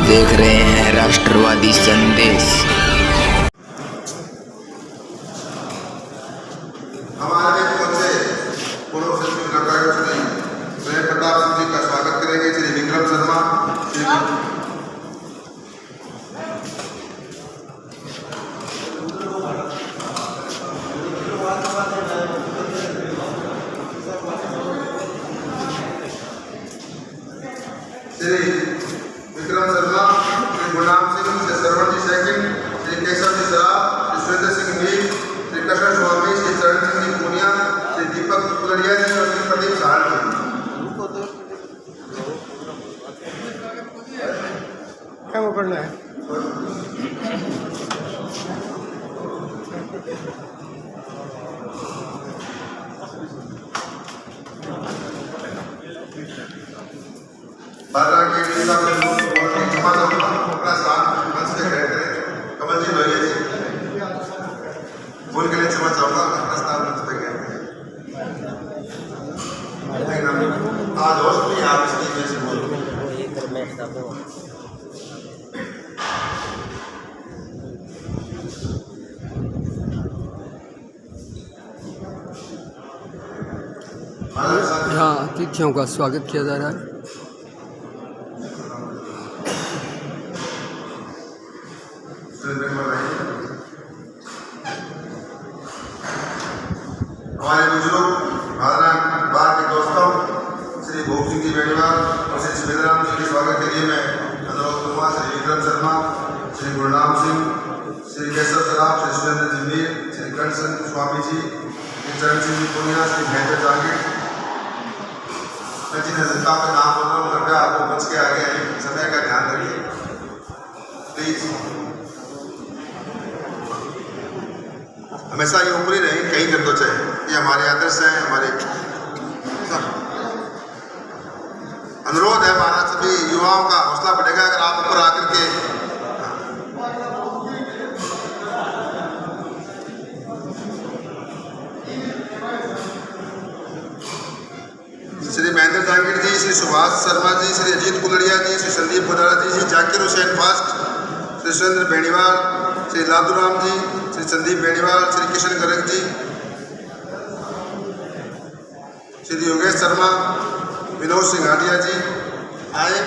देख रहे हैं राष्ट्रवादी संदेश। हमारे पहुंचे पूर्व सचिव डॉक्टर श्री प्रेम प्रताप सिंह जी का स्वागत करेंगे। श्री विक्रम शर्मा श्री विक्रम शर्मा, श्री गुरनाम सिंह, श्री सरवण जी सेकंड, श्री केशव जी सराफ, श्री सुरेंद्र सिंह मीर, श्री कृष्ण स्वामी, श्री चरण सिंह जी पूनिया, श्री दीपक कुलरिया जी और श्री प्रदीप सहार जी। क्या वो करना है? बारह के हिसाब से जमा अपना स्थान मंच से खड़े करें। कमल जी लोहिया जी बोल के लिए क्षमा चाहूंगा, अपना स्थान मंच पे गए आज होश नहीं, आप इसकी वजह से बोल हाँ, अतिथियों का स्वागत किया जा रहा है। हमारे बुजुर्ग बार के दोस्तों श्री भोग सिंह जी बेड़ीवाल और श्री सुरेंद्राम जी के स्वागत के लिए मैं अनुरोध करूँगा। श्री विक्रम शर्मा, श्री गुरनाम सिंह, श्री केशव सराफ, श्री सुरेंद्र जी मीर, श्री कृष्ण स्वामी जी, श्री चरण सिंह जी पूनिया, श्री महेंद्र जागीर। मैं जिन हजरता का नाम बोल रहा हूँ, कृपया आपको बच के आगे आए, समय का ध्यान रखिए प्लीज। हमेशा ये ऊपरी नहीं, कहीं कर दो चाहे, ये हमारे आदर्श हैं। हमारे अनुरोध है हमारा, सभी युवाओं का हौसला बढ़ेगा अगर आप ऊपर आकर के श्री महेंद्र जागीर जी, श्री सुभाष शर्मा जी, श्री अजीत कुलरिया जी, श्री संदीप बुधारा जी, श्री जाकिर हुसैन फास्ट, श्री सुरेंद्र बेड़ीवाल, श्री लादूराम जी, श्री संदीप बेड़ीवाल, श्री किशन गर्ग जी, श्री योगेश शर्मा, विनोद सिंह हाटिया जी आए।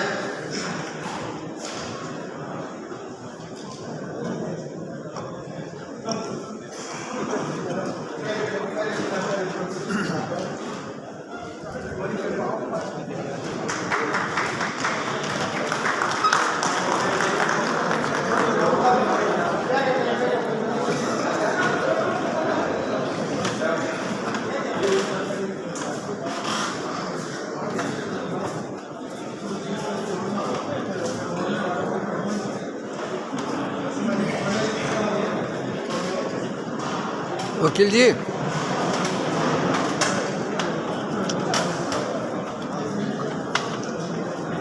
वकील जी,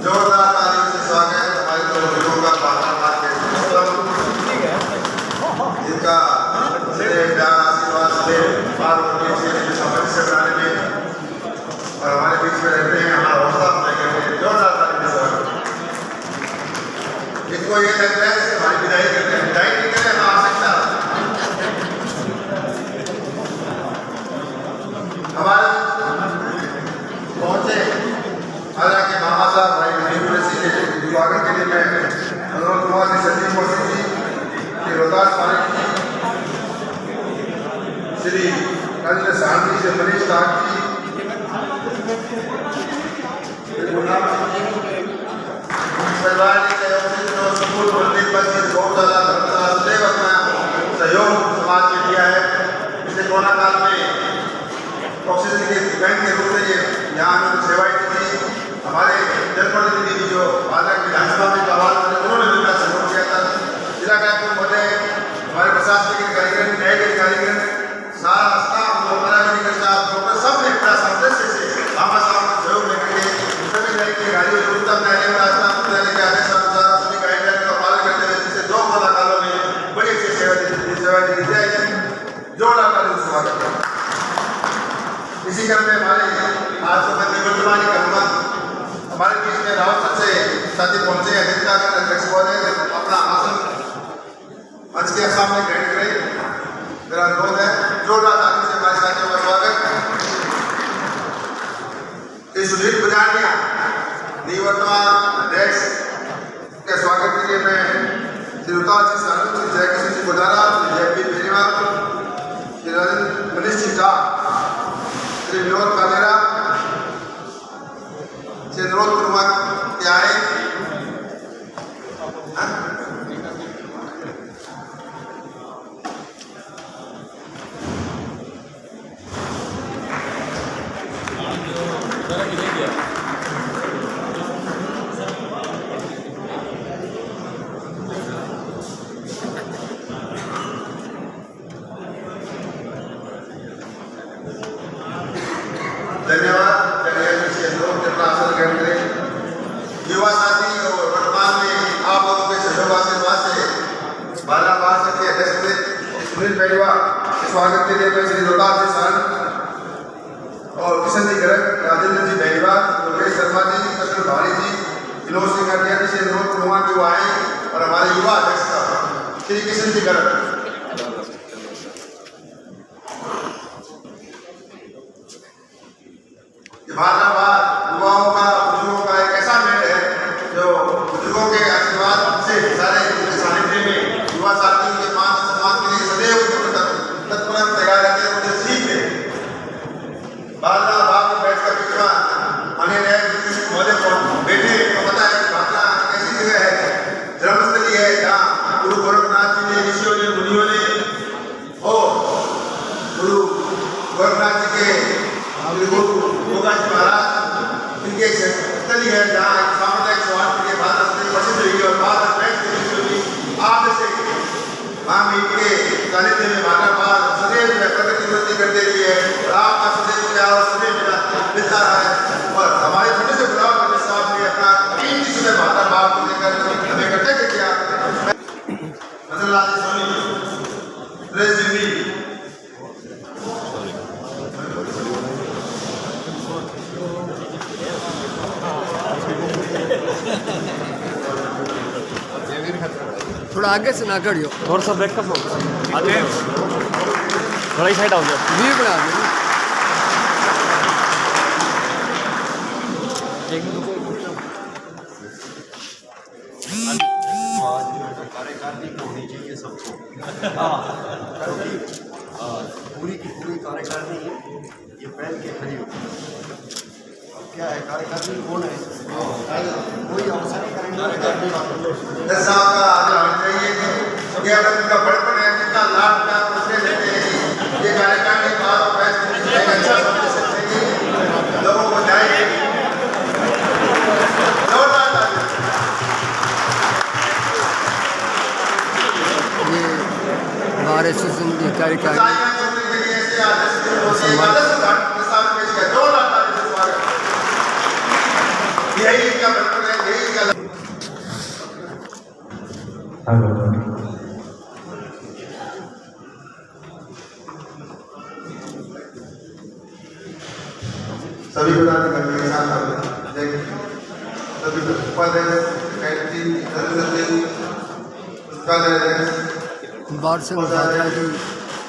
जोरदार तालियों से स्वागत हमारे दो बुजुर्गों का बार के जिनका प्यार आशीर्वाद से समाज से बनाने में और हमारे बीच में रहते हैं, हमारा हौसला बढ़ाएंगे। जोरदार तालियों से स्वागत। इनको ये लग रहा है कि हमारी विदाई करते हैं, विदाई नहीं करें, हम आ सकता हमारे पहुंचे हालांकि मामा साहब भाई यूनिवर्सिटी के स्वागत के लिए मैं अनुरोध कुमार जी, संदीप कौशिक जी, श्री रोहतास पारिक जी, श्री राजेंद्र साहनी, श्री मनीष साहब जी, गुरनाम सिंह जी, परिवार के स्कूल मंदिर पर बहुत ज़्यादा धर्मशाला सदैव अपना सहयोग समाज के दिया है। पिछले कोरोना काल में ऑक्सीजन के बैंक के रूप में ये यहाँ सेवाएं दी थी। हमारे जनप्रतिनिधि भी जो बालक विधानसभा में आवाज उन्होंने भी अपना सहयोग किया था। जिला कलेक्टर महोदय, हमारे प्रशासनिक कार्यक्रम, न्यायिक कार्यक्रम, सारा स्टाफ, पैरामेडिकल स्टाफ, डॉक्टर, सब ने अपना सदस्य से मामा साहब का सहयोग लेकर के सभी न्यायिक की गाड़ियों उच्चतम न्यायालय में राजस्थान न्यायालय के आदेश अनुसार सभी गाइडलाइन का पालन करते हुए जिससे 2 कोरोना कालों में बड़ी अच्छी सेवा दी जाएगी। जोरदार तालियों से स्वागत। इसी क्रम में हमारे आज साथी पहुंचे अधिकता के अध्यक्ष महोदय अपना आसन मंच के सामने ग्रहण करें। मेरा अनुरोध है जोरदार ताली से हमारे साथियों का स्वागत। सुनील बुजानिया निवर्तमान अध्यक्ष के स्वागत के लिए मैं श्री रुताल जी सानू, श्री जयकिशन जी बुधारा, श्री जयपी बेनीवाल, श्री मनीष जी झा, श्री विनोद कालेरा, श्री अनुरोध कुमार के आए। धन्यवाद। युवा साथी और वर्तमान में आप लोगों के सहयोग आशीर्वाद से बाला बास के अध्यक्ष सुनील बेनीवाल के स्वागत के लिए मैं श्री रुताल जी सान और किशन जी गर्ग, राजेंद्र जी बेनीवाल, योगेश शर्मा जी, कृष्ण भारी जी, विनोद सिंह अटिया जी, श्री विनोद कुमार जी आए और हमारे युवा अध्यक्ष का श्री किशन जी गर्ग। भालाबाद युवाओं का बुजुर्गों का एक ऐसा मेल है जो बुजुर्गों के आशीर्वाद से सारे सानिध्य में युवा साथी के मान सम्मान के लिए सदैव तत्पर तैयार रहते हैं, उनसे सीखते हैं। भालाबाद में बैठकर पिछवा आने नए महोदय को बैठे तो पता है भाला ऐसी जगह है, धर्मस्थली है जहाँ गुरु गोरखनाथ जी ने, ऋषियों ने, मुनियों ने और गुरु गोरखनाथ जी के होगा महाराज इनके स्थली है जहाँ सामुदायिक स्वार्थ के बाद प्रसिद्ध हुई और बाद आप जैसे माँ मीट के सानिध्य में भालाबाद सदैव प्रगति वृद्धि करते रही है और आपका सदैव प्यार और सदैव मिलता रहा है। और हमारे छोटे से गुलाब बने साहब ने अपना कीमती समय भालाबाद को लेकर हमें इकट्ठा किया। नजरलाल स्वामी सुरेश जी थोड़ा आगे से ना करियो, थोड़ा सा बैकअप हो आगे, थोड़ा ही साइड आओ जाओ, वीर बना दो। कार्यकारिणी होनी चाहिए सबको, पूरी की पूरी कार्यकारिणी ये बैठ के खड़ी हो। क्या है कार्यकारिणी कौन है? कोई अवसर नहीं करेंगे। साहब का आगे होना चाहिए क्योंकि अगर उनका बड़पन है जितना लाभ का उससे लेते हैं ये कार्यकारिणी बात बैठ एक अच्छा समझ सकते हैं लोगों को जाएंगे। ये बार एसोसिएशन की कार्यकारिणी यही इनका बड़पन है, यही इनका सभी पदाधिकारी के साथ सभी उपाध्यक्ष बार संघ भाजपा की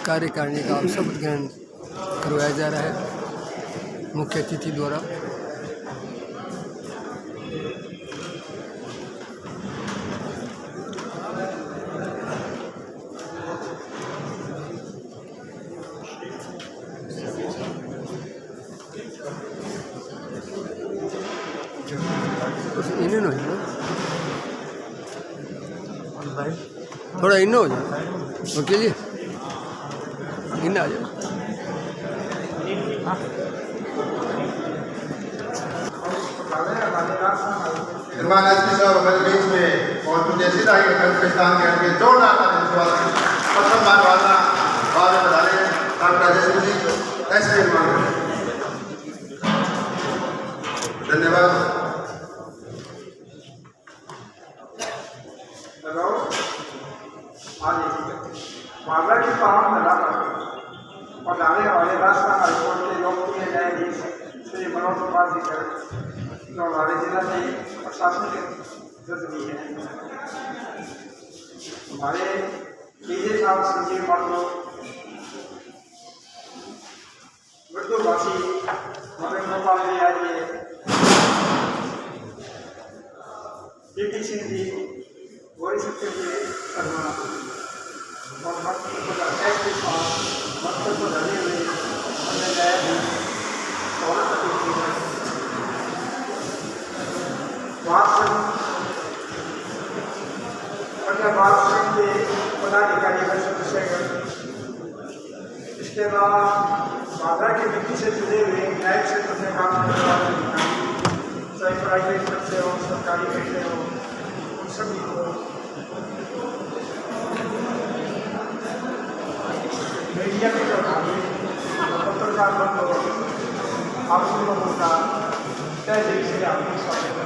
कार्यकारिणी का शपथ ग्रहण करवाया जा रहा है मुख्य अतिथि द्वारा। इन्हें हो जाए थोड़ा इन हो जाए वकील जी, इन आ जाए। निर्माण एसपी साहब हमारे बीच में और जैसे स्थान के जोरदार प्रथम बार वाला बाद में बता रहे डॉक्टर राजेश जी एसपी निर्माण। धन्यवाद। मामला की तमाम अदालत और जाने वाले राजस्थान हाईकोर्ट के लोकप्रिय न्यायाधीश श्री मनोज कुमार जी जो हमारे जिला के प्रशासनिक जरूरी है। हमारे लीजिए साहब संजीव मानो मृदुभाषी हमें मौका मिल आइए पीपी सिंह जी वही सकते हुए करना और वक्त को के साथ वक्त को धरे हुए हमने नया भी के पदाधिकारी का सदस्यगण, इसके अलावा बाधा के व्यक्ति से जुड़े हुए न्यायिक क्षेत्र में काम करने वाले अधिकारी, चाहे प्राइवेट से हो सरकारी से हो, उन सभी को मीडिया के प्रभावी पत्रकार बंधु आप सब लोगों का तय दिल से आपको स्वागत है।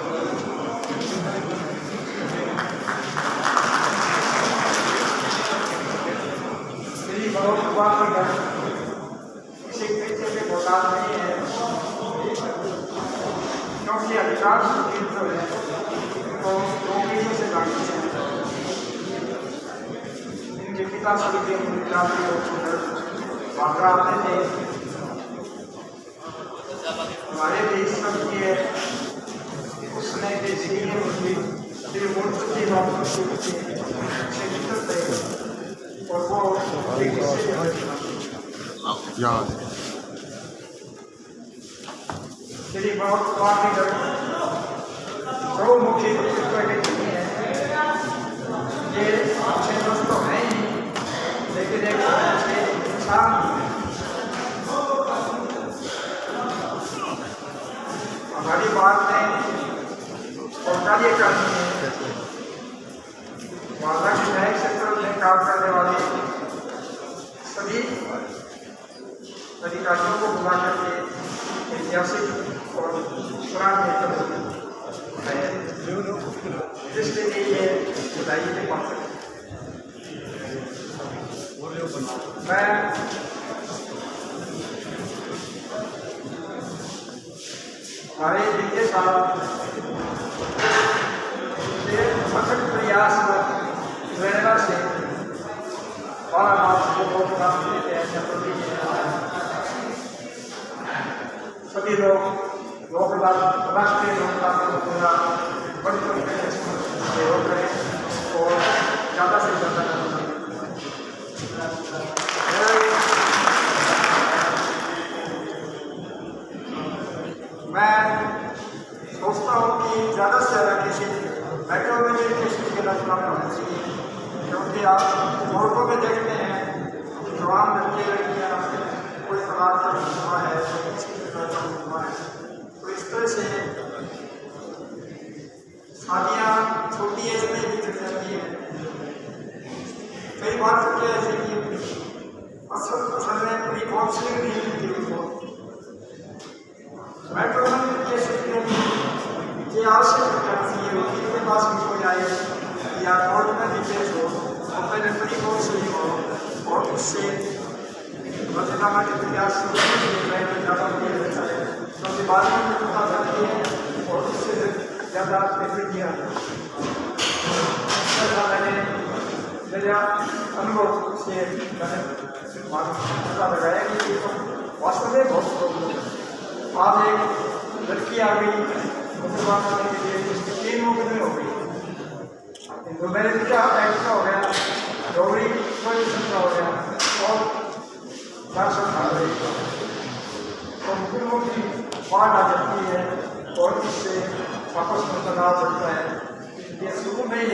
मेरी बहुत बात किसी तरीके से घोटाल नहीं है, क्योंकि अधिकार सुदीर्घ जो है तो दो पीढ़ियों से बाकी है। इनके पिता सभी के भागरा आते थे, हमारे देश सब की उसने देशीय मुझे की और वो श्री बहुत बहुमुखी नहीं है, ये अच्छे दोस्त तो है ही, लेकिन एक अच्छे इंसान हमारी बात में और कार्य करनी है। मालदा के न्यायिक क्षेत्र में काम करने वाले सभी अधिकारियों को बुला करके ऐतिहासिक और पुराने है जिसके लिए ये बधाई के पात्र मैं हमारे विजय साहब सखत प्रयास प्रेरणा से बालाघाट को बहुत काम देते हैं। सभी लोग लोकदान राष्ट्रीय लोकतांत्रिक को पूरा बड़ी सहयोग करें और ज़्यादा से ज़्यादा मैं सोचता हूँ कि ज़्यादा से ज़्यादा केसेज मेट्रो में भी केसेज के चुनाव होना चाहिए, क्योंकि आप कोर्टों में देखते हैं जवान लड़के लड़कियाँ कोई तलाक का हुआ है, हुआ है, तो इस तरह से शादियाँ छोटी एज में भी चल जाती है। कई बार तो क्या ऐसे कि असल में पूरी काउंसलिंग नहीं मिलती उनको। मेट्रो में केसेज ये आवश्यक है वकील के पास भी कोई आए या कोर्ट में भी केस हो तो पहले प्री काउंसलिंग हो और उससे राजीनामा के प्रयास ज़्यादा दिया जाता है, क्योंकि बाद में पता चलती है और उससे ज़्यादा प्रतिक्रिया ऐसा मैंने मेरे अनुभव से मैंने पता लगाया कि ये तो वास्तव में बहुत प्रॉब्लम है। आज एक लड़की आ गई मुसलमान होने के लिए उसकी 3 मुकदमे हो गई, तो मेरे क्या एक्ट का हो गया, डोगरी प्रोहिबिशन का हो गया और 418 तो मुकदमों की बाढ़ आ जाती है और इससे आपस में तनाव बढ़ता है। ये शुरू में ही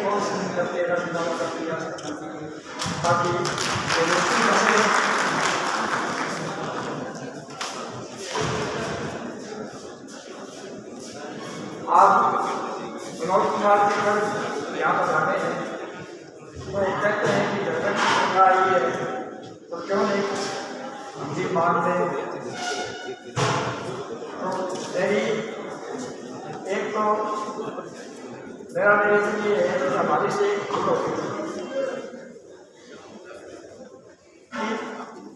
कौन सी करते राजीनामा का प्रयास करना चाहिए ताकि आप विनोद कुमार जी पर यहाँ पर आने हैं तो कहते हैं कि घटक की आई है तो क्यों नहीं जी मान लें। तो मेरी एक तो मेरा निवेदन ये है कि हमारे से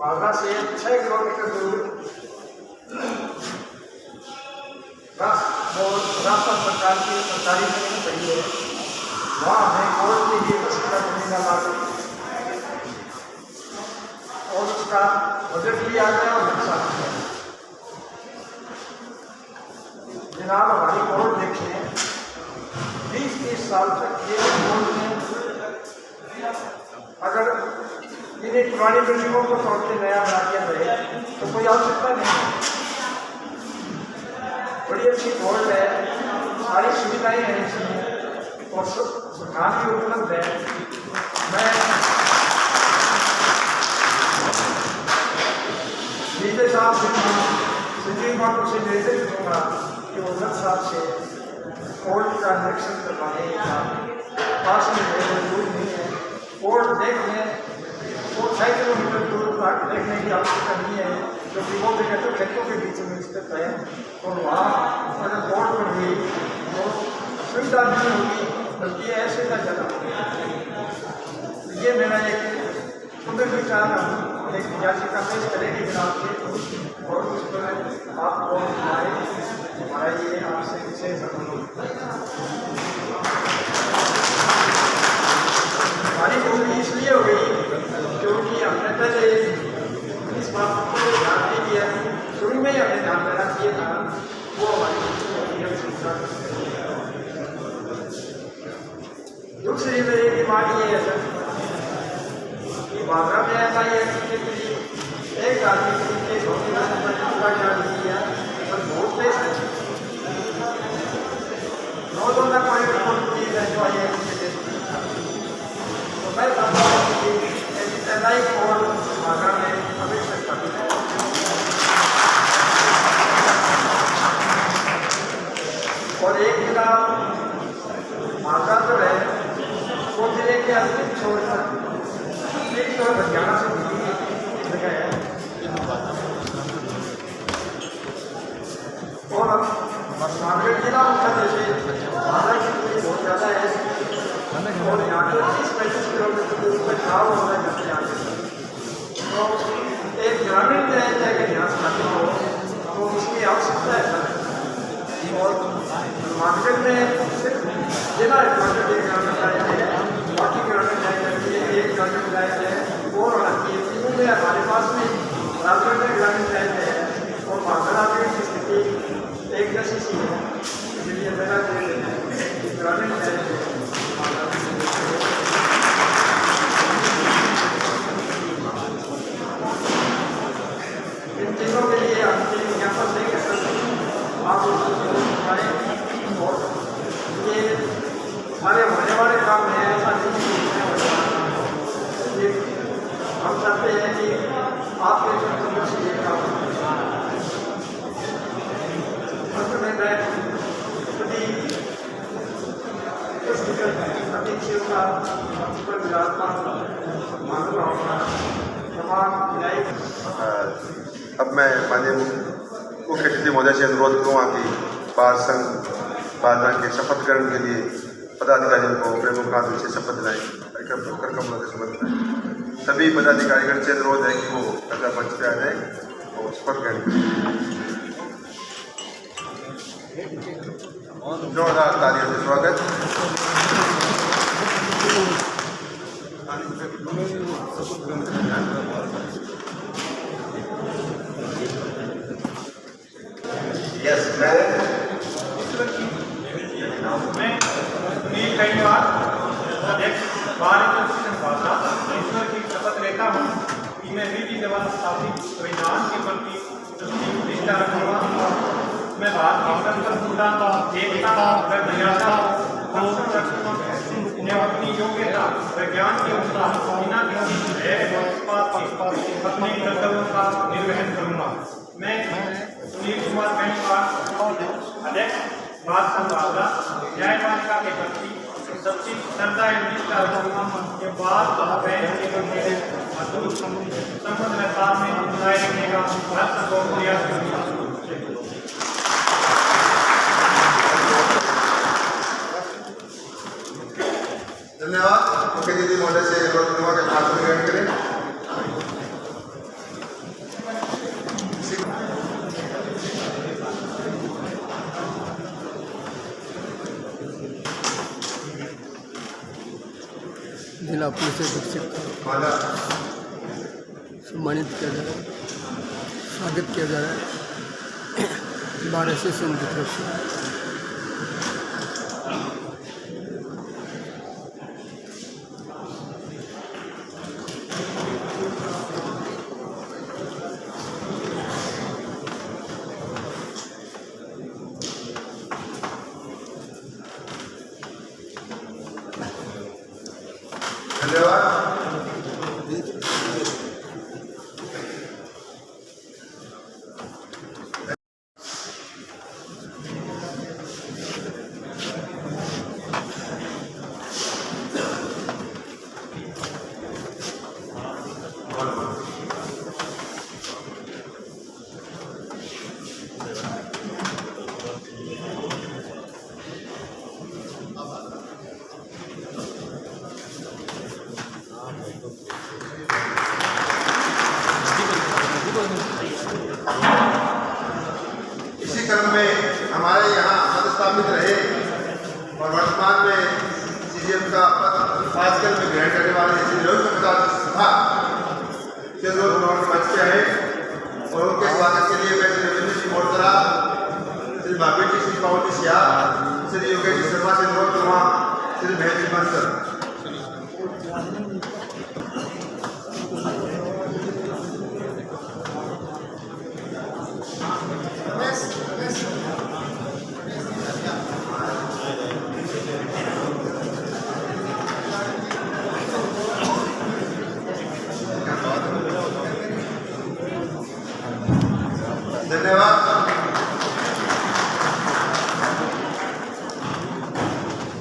बागा से 6 किलोमीटर दूर बस और राजस्थान सरकार की सरकारी जमीन पड़ी है, वहाँ हमें कोर्ट के लिए 10 करोड़ महीना लागू और उसका बजट भी आ गया और नक्शा भी आ गया। जनाब हमारी कोर्ट देखें 20-30 साल तक ये कोर्ट में अगर इन्हें पुरानी बिल्डिंगों को तोड़ के नया बना दिया जाए तो कोई आवश्यकता नहीं। बड़ी अच्छी कोर्ट है, सारी सुविधाएं हैं इसमें और सुधार भी उपलब्ध है। मैं नीचे साहब सुप्रीम कोर्ट से निर्देश दूंगा कि वो 10 साल से कोर्ट का निरीक्षण करवाने का पास में दूर नहीं है। कोर्ट देख लें वो 6 किलोमीटर दूर तक देखने की आवश्यकता नहीं है, क्योंकि वो जगह तो खेतों के बीच में स्थित है और वहाँ अगर कोर्ट बन गई तो सुविधा नहीं होगी, बल्कि असुविधा ज़्यादा होगी। ये मेरा एक पुनर्विचार एक याचिका पेश करेगी जनाब के और उस पर आपको हमारा ये आपसे विशेष अनुरोध। हमारी भूमि इसलिए हो गई क्योंकि हमने पहले इस बात को ध्यान नहीं दिया, शुरू में ही हमने ध्यान देना चाहिए था, वो हमारी दूसरी मेरी बीमारी ये है सर कि बागरा में ऐसा ही है एक आदमी के पूरा ज्ञान नहीं दिया पर बहुत तेज है 9 तक कोई रिपोर्ट की है जो आई है। तो मैं समझता हूँ कि एसआई कोर्ट बागरा में अपेक्षा करती है और एक जिला बागरा जो है वो जिले के अंतिम छोर पर हरियाणा से जुड़ी जगह है और नागरिक जिला मुख्यालय से बागरा की दूरी बहुत ज़्यादा है और यहाँ से 30-35 किलोमीटर दूर पर गाँव होना जाते हैं। तो एक ग्रामीण रह जाएगा यहाँ से हो तो उसकी आवश्यकता है और मार्केट में सिर्फ जिला हेडक्वार्टर एक ग्रामीण लाइन है, बाकी ग्रामीण लाइन के लिए एक ग्रामीण लाइन है और होना चाहिए। तीनों में हमारे पास में राजगढ़ में ग्रामीण लाइन है और बागरा की स्थिति एक जैसी सी है, इसलिए मेरा ग्रामीण लाइन है इन तीनों के लिए हम ज्ञापन देंगे सर, आप उसको उठाएं और ये सारे होने वाले काम है, ऐसा नहीं हम चाहते हैं कि आपके संतुलन से ये काम अंत में मैं सभी अतिथियों का पर विराजमान मान रहा हूँ तमाम अब मैं माननीय मुख्य अतिथि महोदय से अनुरोध करूँगा कि बार संघ बाधा के शपथ ग्रहण के लिए पदाधिकारियों को प्रेम मुखाग्र से शपथ दिलाएं, कर कमलों से शपथ दिलाएं। सभी पदाधिकारीगण से अनुरोध है कि वो कथा मंच पे आ जाए और शपथ ग्रहण करें। जोरदार तालियों से स्वागत। यस मैं कई बार ईश्वर की शपथ लेता हूँ कि मैं नीति देवा स्थापित संविधान के प्रति निष्ठा रखूंगा। मैं भारत की संप्रभुता एकता मर्यादा अपनी योग्यता विज्ञान के अनुसार बिना किसी भय अपने कर्तव्यों का निर्वहन करूंगा। मैं सुनील कुमार अध्यक्ष भारत संघ बागरा न्यायपालिका के प्रति सच्ची श्रद्धा एवं निष्ठा रखूंगा। ये बात संबंध में साथ में बनाए रखने का हर संभव प्रयास करूंगा। धन्यवाद। मुख्य अतिथि महोदय से अनुरोध करूंगा कि भाषण ग्रहण करें। जिला पुलिस अधीक्षक का माला सम्मानित किया जा रहा है, स्वागत किया जा रहा है बार एसोसिएशन की तरफ से। धन्यवाद। इसी क्रम में हमारे यहाँ पदस्थापित रहे और वर्तमान में सीजीएम का पद आजकल में ग्रहण करने वाले श्री रविशंकर प्रसाद सभा के लोग मंच पे आए और उनके स्वागत के लिए मैं श्री रविंद्र सिंह मोरतरा, श्री भाभी जी, श्री पवन जी सिया, श्री योगेश जी शर्मा, श्री नोट कुमार, श्री महेश जी बंसर। धन्यवाद।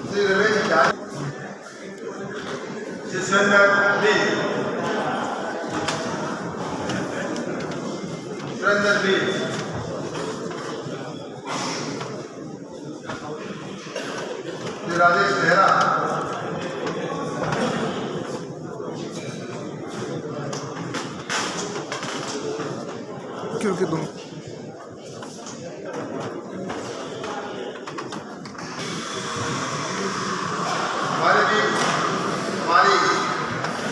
श्री रमेश झारी, श्री सुरेंद्र बी, श्री राजेश मेहरा, क्योंकि तुम हमारे भी हमारी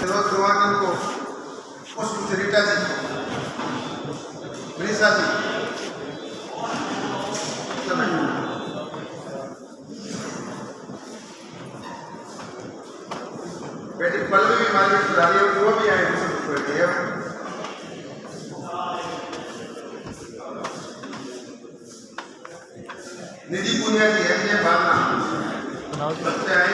विरोध गुरुवान को पुष्प रीटा जी, मनीषा जी, बेटी पल्लवी भी हमारी रिश्तेदारी है, वो भी आए हैं। निधि पुनिया जी है, ये भावना सबसे आए।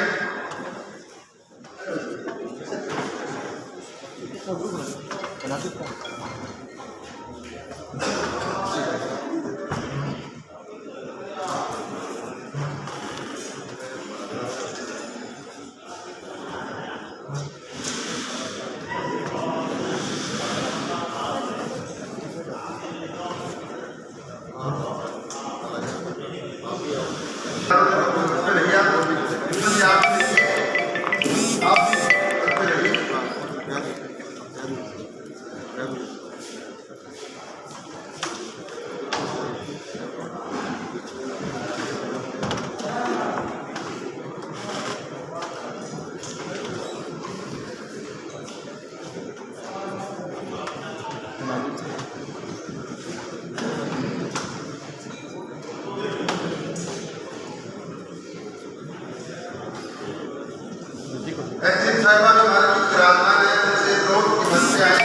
एक्टिव साहिबा जो हमारे बीच विराजमान है, जैसे लोग की मदद से आए,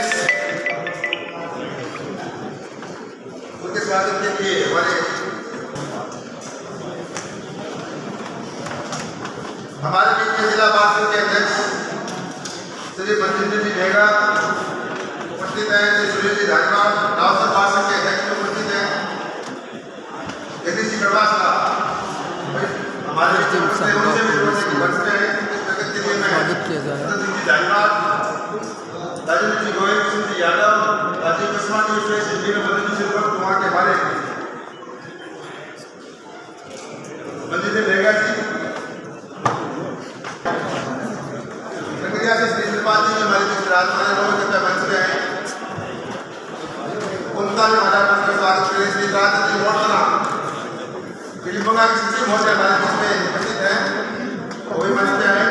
उनके स्वागत के लिए हमारे बीच के जिला पार्षद के अध्यक्ष श्री मनजिंदर जी मेहरा उपस्थित हैं, श्री सुरेश जी धारीवाल रावसर पार्षद के अध्यक्ष उपस्थित हैं, जगदीश जी प्रभास हमारे स्वागत किया जा रहा है। राजेंद्र जी गोयल, कृष्ण जी यादव, राजीव कुमार जी, श्री वीर मदन जी, श्री कुमार के हमारे मंदिर लेगा जी, प्रक्रिया से श्री त्रिपाल जी हमारे बीच राजमाने लोग कृपया मंच पे आए, उनका भी हमारा स्वागत करें। श्री राजेंद्र जी मोरतरा फिल्मों के सचिव महोदय हमारे बीच में उपस्थित हैं, वो भी मंच पे आए।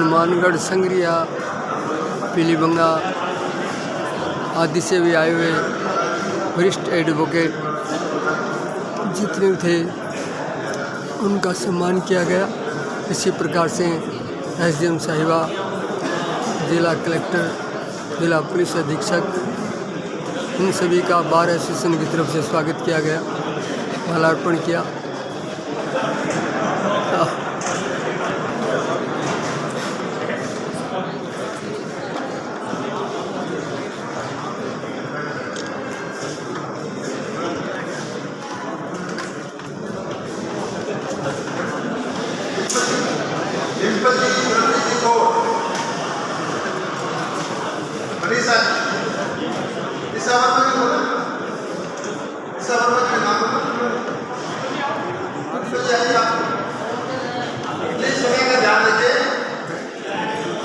हनुमानगढ़, संग्रिया, पीलीबंगा आदि से भी आए हुए वरिष्ठ एडवोकेट जितने थे उनका सम्मान किया गया। इसी प्रकार से एसडीएम साहिबा, जिला कलेक्टर, जिला पुलिस अधीक्षक, इन सभी का बार एसोसिएशन की तरफ से स्वागत किया गया, माल्यार्पण किया।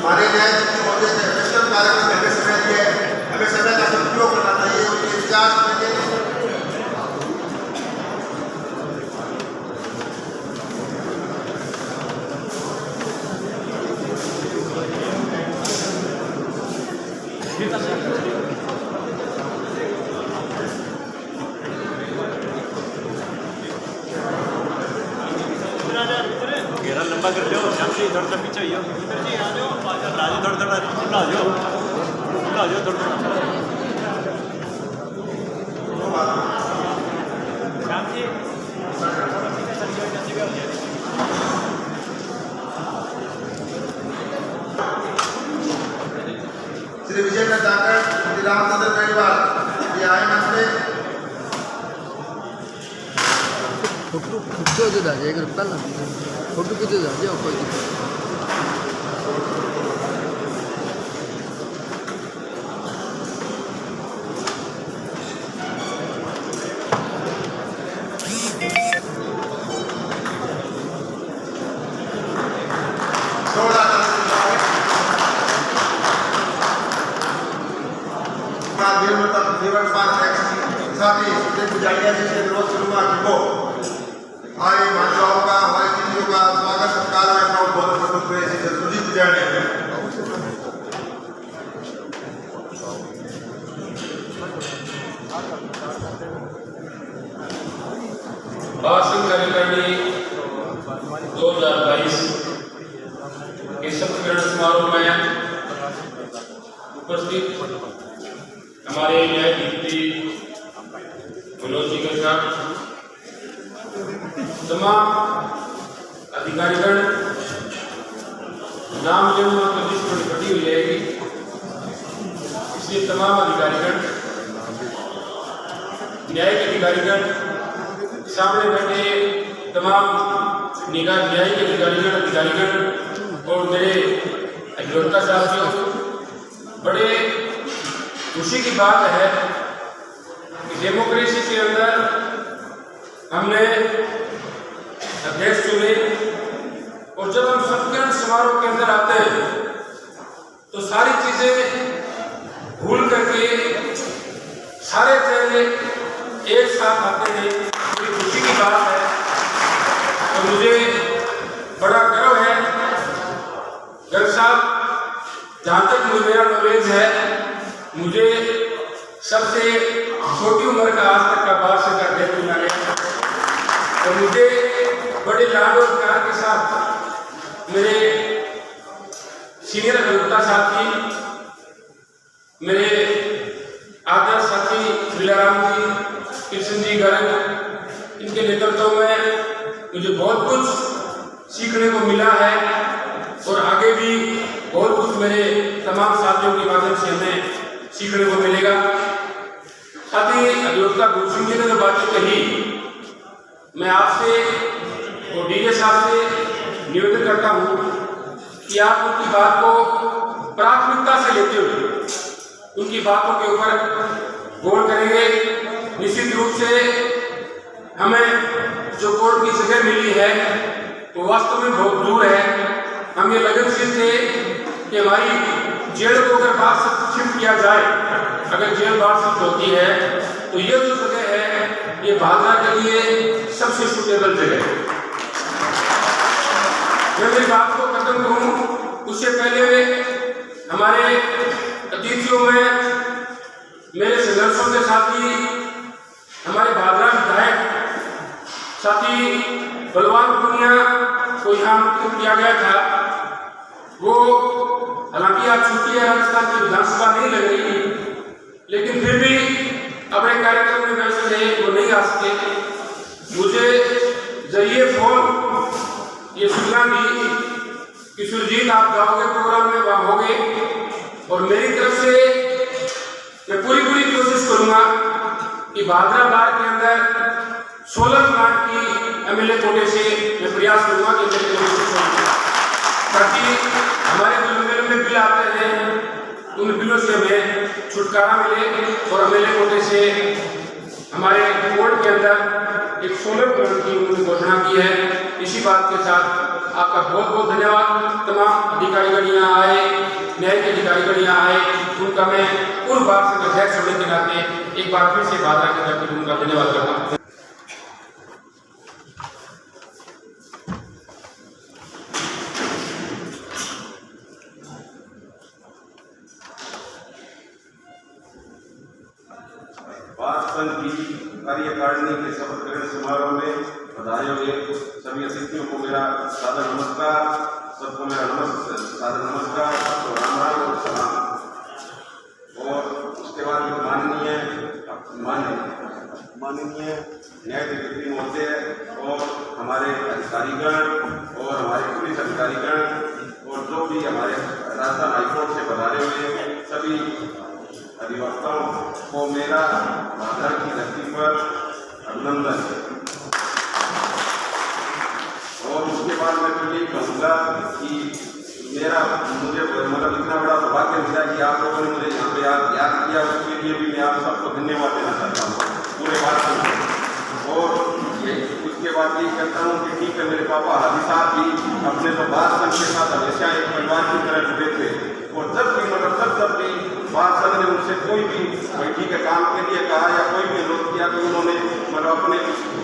हमारे न्यायाधीश महोदय से वेस्टर्न कार्यक्रम में हमें समय दिया है, हमें समय का सदुपयोग करना चाहिए, उनके विचार सुनेंगे। घेरा लंबा कर लो, श्याम जी थोड़ा सा पीछे आइयो, राजू थोड़ा आ जाओ, थोड़ा श्याम जी श्री विजय जाकर श्री रामचंद्र बेनीवाल ये आए मंच पे। फोटो खींचो तो दादा एक रुपया ना फोटो खींचो दादा कोई दिक्कत हमारे महानुभावों का, हमारे अतिथियों का स्वागत सत्कार में अपना उद्बोधन प्रस्तुत हुए श्री सुजीत विजय ने। भाषण कार्यकारिणी 2022 के शपथ ग्रहण समारोह में उपस्थित हमारे न्यायाधीश मनोज जी के साथ तमाम अधिकारीगण, नाम लेने मात्र लिस्ट में इकट्ठी हो जाएगी, इसलिए तमाम अधिकारीगण, न्यायिक अधिकारीगण, सामने बैठे तमाम न्यायिक अधिकारीगण और मेरे अधिवक्ता साथियों, बड़े खुशी की बात है कि डेमोक्रेसी के अंदर हमने अध्यक्ष चुने और जब हम शपथ समारोह के अंदर आते हैं तो सारी चीजें भूल करके सारे चेहरे एक साथ आते हैं। बड़ी खुशी की बात है और मुझे बड़ा गर्व है। गर्व साहब, जहाँ तक मुझे मेरा नॉलेज है, मुझे सबसे छोटी उम्र का आज तक का बार से अध्यक्ष चुना गया और मुझे बड़े लाड और प्यार के साथ मेरे सीनियर अधिवक्ता साथी, मेरे आदर साथी बिलाराम जी, कृष्ण जी गर्ग, इनके नेतृत्व में मुझे बहुत कुछ सीखने को मिला है और आगे भी बहुत कुछ मेरे तमाम साथियों के माध्यम से हमें सीखने को मिलेगा। साथ ही अधिवक्ता गुरसिंह जी ने जो बातें कही, मैं आपसे और डीजे साहब से निवेदन करता हूँ कि आप उनकी बात को प्राथमिकता से लेते हुए उनकी बातों के ऊपर गौर करेंगे। निश्चित रूप से हमें जो कोर्ट की जगह मिली है वो वास्तव में बहुत दूर है। हम ये लगनशील थे कि हमारी जेल को अगर बाहर से शिफ्ट किया जाए, अगर जेल बाहर शिफ्ट होती है तो ये जो जगह है ये भागना के लिए सबसे सूटेबल जगह है। मैं मेरी बात को खत्म करूं उससे पहले हमारे अतिथियों में मेरे संघर्षों के साथी हमारे भादरा विधायक साथी बलवान पुनिया को यहाँ आमंत्रित किया गया था। वो हालांकि आज छुट्टी है, राजस्थान की विधानसभा नहीं लग रही, लेकिन फिर भी अपने कार्यक्रम में व्यस्त थे, वो नहीं आ सके। मुझे जरिए फोन ये सूचना दी कि सुरजीत आप जाओगे प्रोग्राम में, वहाँ होगे, और मेरी तरफ से मैं पूरी कोशिश करूंगा कि भादरा बार के अंदर सोलर प्लांट की एमएलए कोटे से मैं प्रयास करूंगा कि मेरे ताकि हमारे जो लंबे बिल आते हैं उन बिलों से हमें छुटकारा मिले और एमएलए कोटे से हमारे कोर्ट के अंदर एक सोलर प्लांट की उन्होंने घोषणा की है। इसी बात के साथ आपका बहुत बहुत धन्यवाद। तमाम अधिकारीगण यहाँ आए, न्याय के अधिकारीगण यहाँ आए, उनका मैं पूर्व बार से अध्यक्ष होने के नाते एक बार फिर से भादरा के नाते उनका धन्यवाद करता हूँ। संघ की कार्यकारिणी के शपथ ग्रहण समारोह में पधारे हुए सभी अतिथियों को मेरा सादर नमस्कार, सबको मेरा सादर नमस्कार, सबको राम राम और सलाम। और उसके बाद माननीय न्यायाधीश महोदय और हमारे अधिकारीगण और हमारे पुलिस अधिकारीगण और जो भी हमारे राजस्थान हाईकोर्ट से पधारे हुए सभी अधिवक्ताओं को मेरा भादरा की धरती पर अभिनंदन। और उसके बाद मैं तो यही कहूँगा कि मुझे मतलब इतना बड़ा सौभाग्य मिला कि आप लोगों ने मुझे यहाँ पे याद किया, उसके लिए भी मैं आप सबको धन्यवाद देना चाहता हूँ पूरे बात। और उसके बाद ये कहता हूँ कि ठीक है, मेरे पापा हाजी साहब भी अपने तो बात संघ के साथ हमेशा एक परिवार की तरह जुड़े थे, और जब भी बात संघ ने उनसे कोई भी बैठी के काम के लिए कहा या कोई भी अनुरोध किया तो उन्होंने मतलब अपने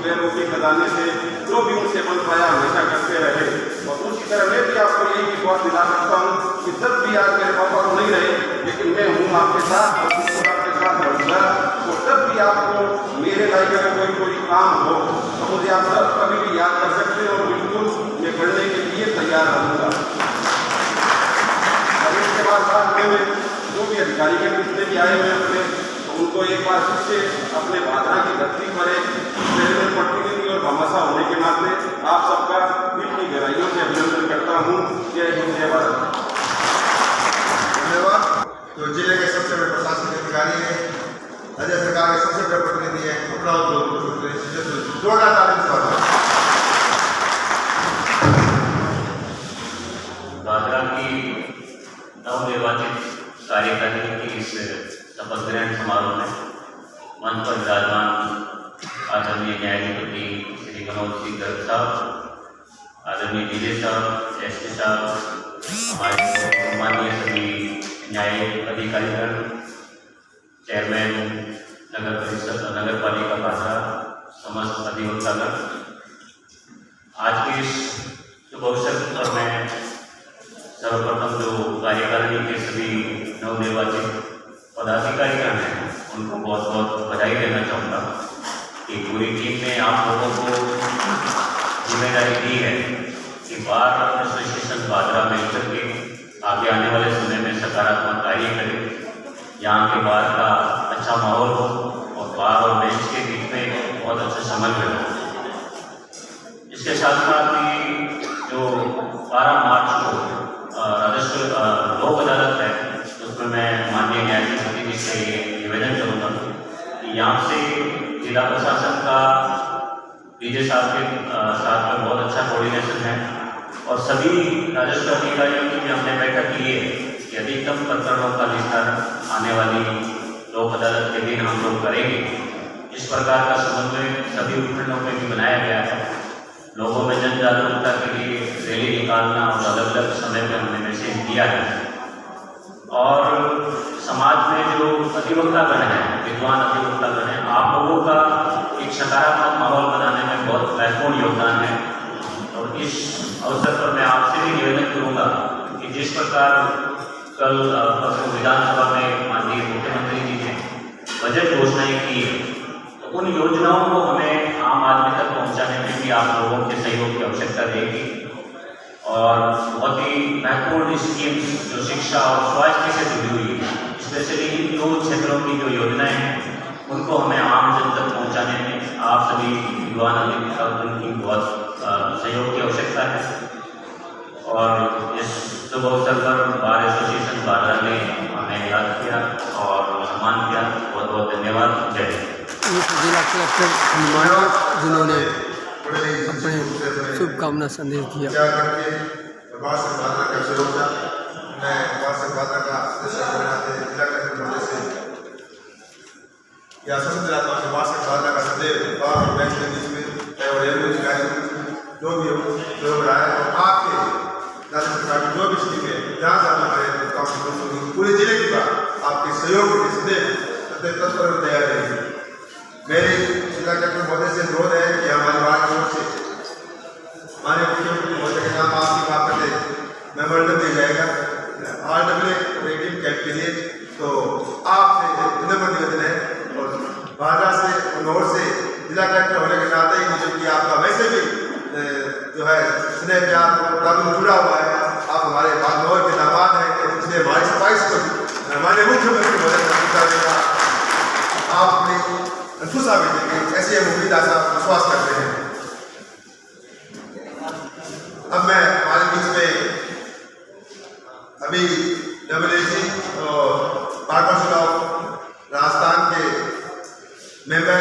पैरों के खजाने से जो भी उनसे बन पाया हमेशा करते रहे। और उसी तरह मैं भी आपको यही विश्वास दिला सकता हूँ कि जब भी आज मेरे पापा को नहीं रहे, लेकिन मैं हूँ आपके साथ और आपके साथ रहूँगा। तो जब भी आपको मेरे लायक अगर कोई काम हो तो मुझे आप सब कभी भी याद कर सकते हैं, और बिल्कुल मैं करने के लिए तैयार रहूँगा। और इसके बाद जो भी अधिकारी के जितने भी आए हुए अपने, तो उनको एक बार फिर से अपने भादरा की धरती पर एक प्रतिनिधि और भामाशाह होने के नाते आप सबका दिल की गहराइयों से अभिनंदन करता हूँ। जय हिंद, जय भारत। धन्यवाद। तो जिले के सबसे बड़े प्रशासनिक अधिकारी हैं, राज्य सरकार के सबसे बड़े प्रतिनिधि हैं, जोरदार ताली से भादरा की नवनिर्वाचित कार्यकारिणी की इस शपथ ग्रहण समारोह में मंच पर विराजमान आदरणीय न्यायाधिपति श्री मनोज सिंह गर्ग साहब, आदरणीय डीजे साहब, एसपी साहब, हमारे माननीय सभी न्यायिक अधिकारीगण, चेयरमैन नगर परिषद नगर पालिका भादरा, समस्त अधिवक्तागण, आज के इस शुभ अवसर पर मैं सर्वप्रथम जो कार्यकारिणी के सभी नवनिर्वाचित पदाधिकारीगण हैं उनको बहुत बहुत बधाई देना चाहूँगा कि पूरी टीम ने आप लोगों को जिम्मेदारी दी है कि बार एसोसिएशन भादरा मिलकर के आगे आने वाले समय में सकारात्मक कार्य करें, यहाँ के बार का अच्छा माहौल हो और बार और बेंच के बीच में बहुत अच्छा समन्वय हो। इसके साथ साथ ही जो 12 मार्च को राजस्व लोक अदालत है, उसमें मैं माननीय न्यायाधीश जी से निवेदन करूँगा कि यहाँ से जिला प्रशासन का डीजे साहब के साथ में बहुत अच्छा कोऑर्डिनेशन है, और सभी राजस्व अधिकारियों की भी हमने बैठक की है कि अधिकतम प्रकरणों का निस्तारण आने वाली लोक अदालत के दिन हम लोग करेंगे। इस प्रकार का समन्वय सभी उपखंडों में भी बनाया गया है। लोगों में जन जागरूकता के लिए रैली निकालना और अलग अलग समय में हमने मैसेज दिया है, और समाज में जो अधिवक्तागण हैं, विद्वान अधिवक्तागण हैं, आप लोगों का एक सकारात्मक माहौल बनाने में बहुत महत्वपूर्ण योगदान है। और इस अवसर पर मैं आपसे भी निवेदन करूँगा कि कि जिस प्रकार कल विधानसभा में माननीय मुख्यमंत्री जी ने बजट घोषणाएं की है, तो उन योजनाओं को हमें आम आदमी तक पहुंचाने में भी आप लोगों के सहयोग की आवश्यकता रहेगी। और बहुत ही महत्वपूर्ण स्कीम्स जो शिक्षा और स्वास्थ्य से जुड़ी हुई है, स्पेशली इन दो क्षेत्रों की जो योजनाएं हैं, उनको हमें आम जन तक पहुंचाने में आप सभी युवा नागरिक की बहुत सहयोग की आवश्यकता है। और इस शुभ अवसर पर बार एसोसिएशन बांद्रा ने हमें याद किया और सम्मान किया। बहुत बहुत धन्यवाद। जय हिंद। जिला कलेक्टर हनुमान जिन्होंने अपने शुभकामना संदेश दिया। क्या करके वार्षिक बांद्रा का शुरू था, मैं वार्षिक बांद्रा का सदस्य के नाते जिला कलेक्टर महोदय से या आश्वासन दिलाता हूँ कि वार्षिक बांद्रा का सदैव बार और बैंक के बीच में चाहे वो रेलवे अधिकारी जो भी हो जो रहा है, और आपके राज्य सरकार की जो भी स्कीम है जहाँ जहाँ हमारे काउंसिल पूरे जिले की बात आपके सहयोग के सदैव तत्पर तैयार रहेगी। मेरी जिला कलेक्टर महोदय से अनुरोध है कि हमारी वार्ड की ओर से हमारे मुख्यमंत्री महोदय के नाम आपकी बात करते मेमोरेंडम दिया जाएगा RWA रेटिंग कैंप के लिए। तो आपसे विनम्र निवेदन है और बांद्रा से नौर से जिला कलेक्टर होने के नाते ही मुझे कि आपका वैसे भी जो है स्नेह प्यार प्रारूप जुड़ा हुआ है, आप हमारे बांधनौर के दामाद हैं, इसलिए हमारी सफाइश को हमारे मुख्यमंत्री महोदय का पूछा देगा आप अपनी खुशा देंगे, ऐसे हम उम्मीद आशा विश्वास करते हैं। अब मैं हमारे बीच में अभी WAC और बार काउंसिल ऑफ राजस्थान के मेंबर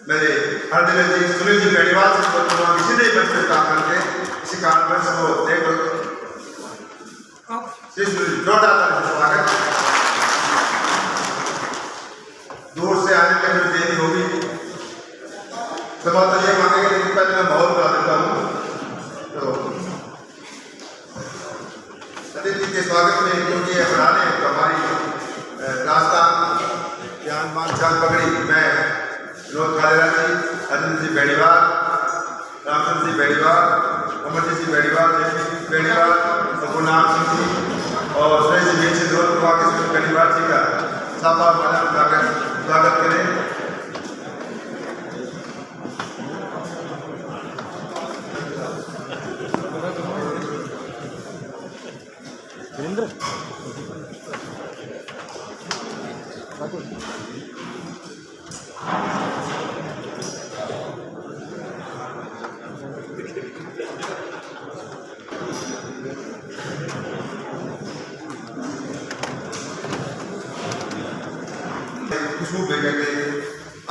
मेरे हरदिल जी सुनील जी बेड़ीवाल से बोलूँगा, किसी ने मंच में काम करके इसी कॉन्फ्रेंस को देख लो। जोरदार स्वागत। दूर से आने के लिए देरी होगी, सवाल तो ये मांगेंगे, लेकिन पहले मैं माहौल बता देता हूँ। तो अतिथि के स्वागत में क्योंकि ये बनाने हमारी राजस्थान ज्ञान मान चांद पगड़ी मैं विनोद कालेरा जी, अरविंद जी बेड़ीवाल, रामचंद्र जी बेड़ीवाल, अमरजीत जी बेड़ीवाल, जयजीत जी बेड़ीवाल, गुरनाम सिंह जी और सुरेश जी बीच से बेड़ीवाल जी का सापा माला स्वागत करें। खुशबू भेजा गई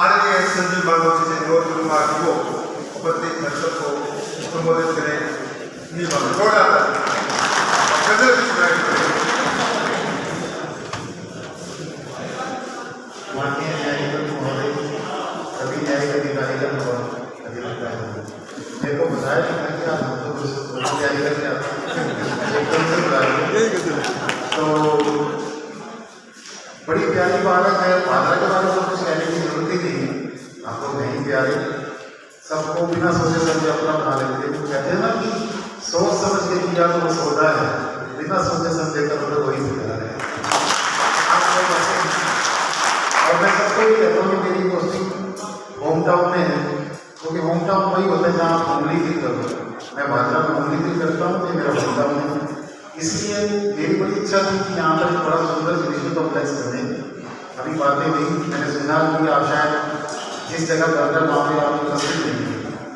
आदरणीय संजीव बाबू जी से अनुरोध करूंगा कि वो उपस्थित दर्शक को संबोधित करें। माननीय न्यायाधीश महोदय, सभी न्यायिक अधिकारीगण और अधिवक्ता मेरे को बताया कि क्या तो बड़ी प्यारी बात है। बांद्रा के बारे में कुछ कहने की जरूरत ही नहीं, आपको नहीं प्यारे, सबको बिना सोचे समझे अपना बना लेते। तो कहते हैं ना कि सोच समझ के किया तो वो सौदा है, बिना सोचे समझे कर तो वही सुधार है। और मैं सबको ये कहता हूँ कि मेरी पोस्टिंग होम टाउन में है, क्योंकि होम टाउन वही होता है जहाँ आप उंगली की करो। मैं बांद्रा में उंगली की करता हूँ, ये मेरा होम टाउन है। इसलिए मेरी बड़ी इच्छा थी कि यहाँ पर बड़ा सुंदर जुडिशल कॉम्प्लेक्स बने। अभी बातें हुई, मैंने सुना कि आप शायद जिस जगह बांद्रा गाँव में आप उपस्थित नहीं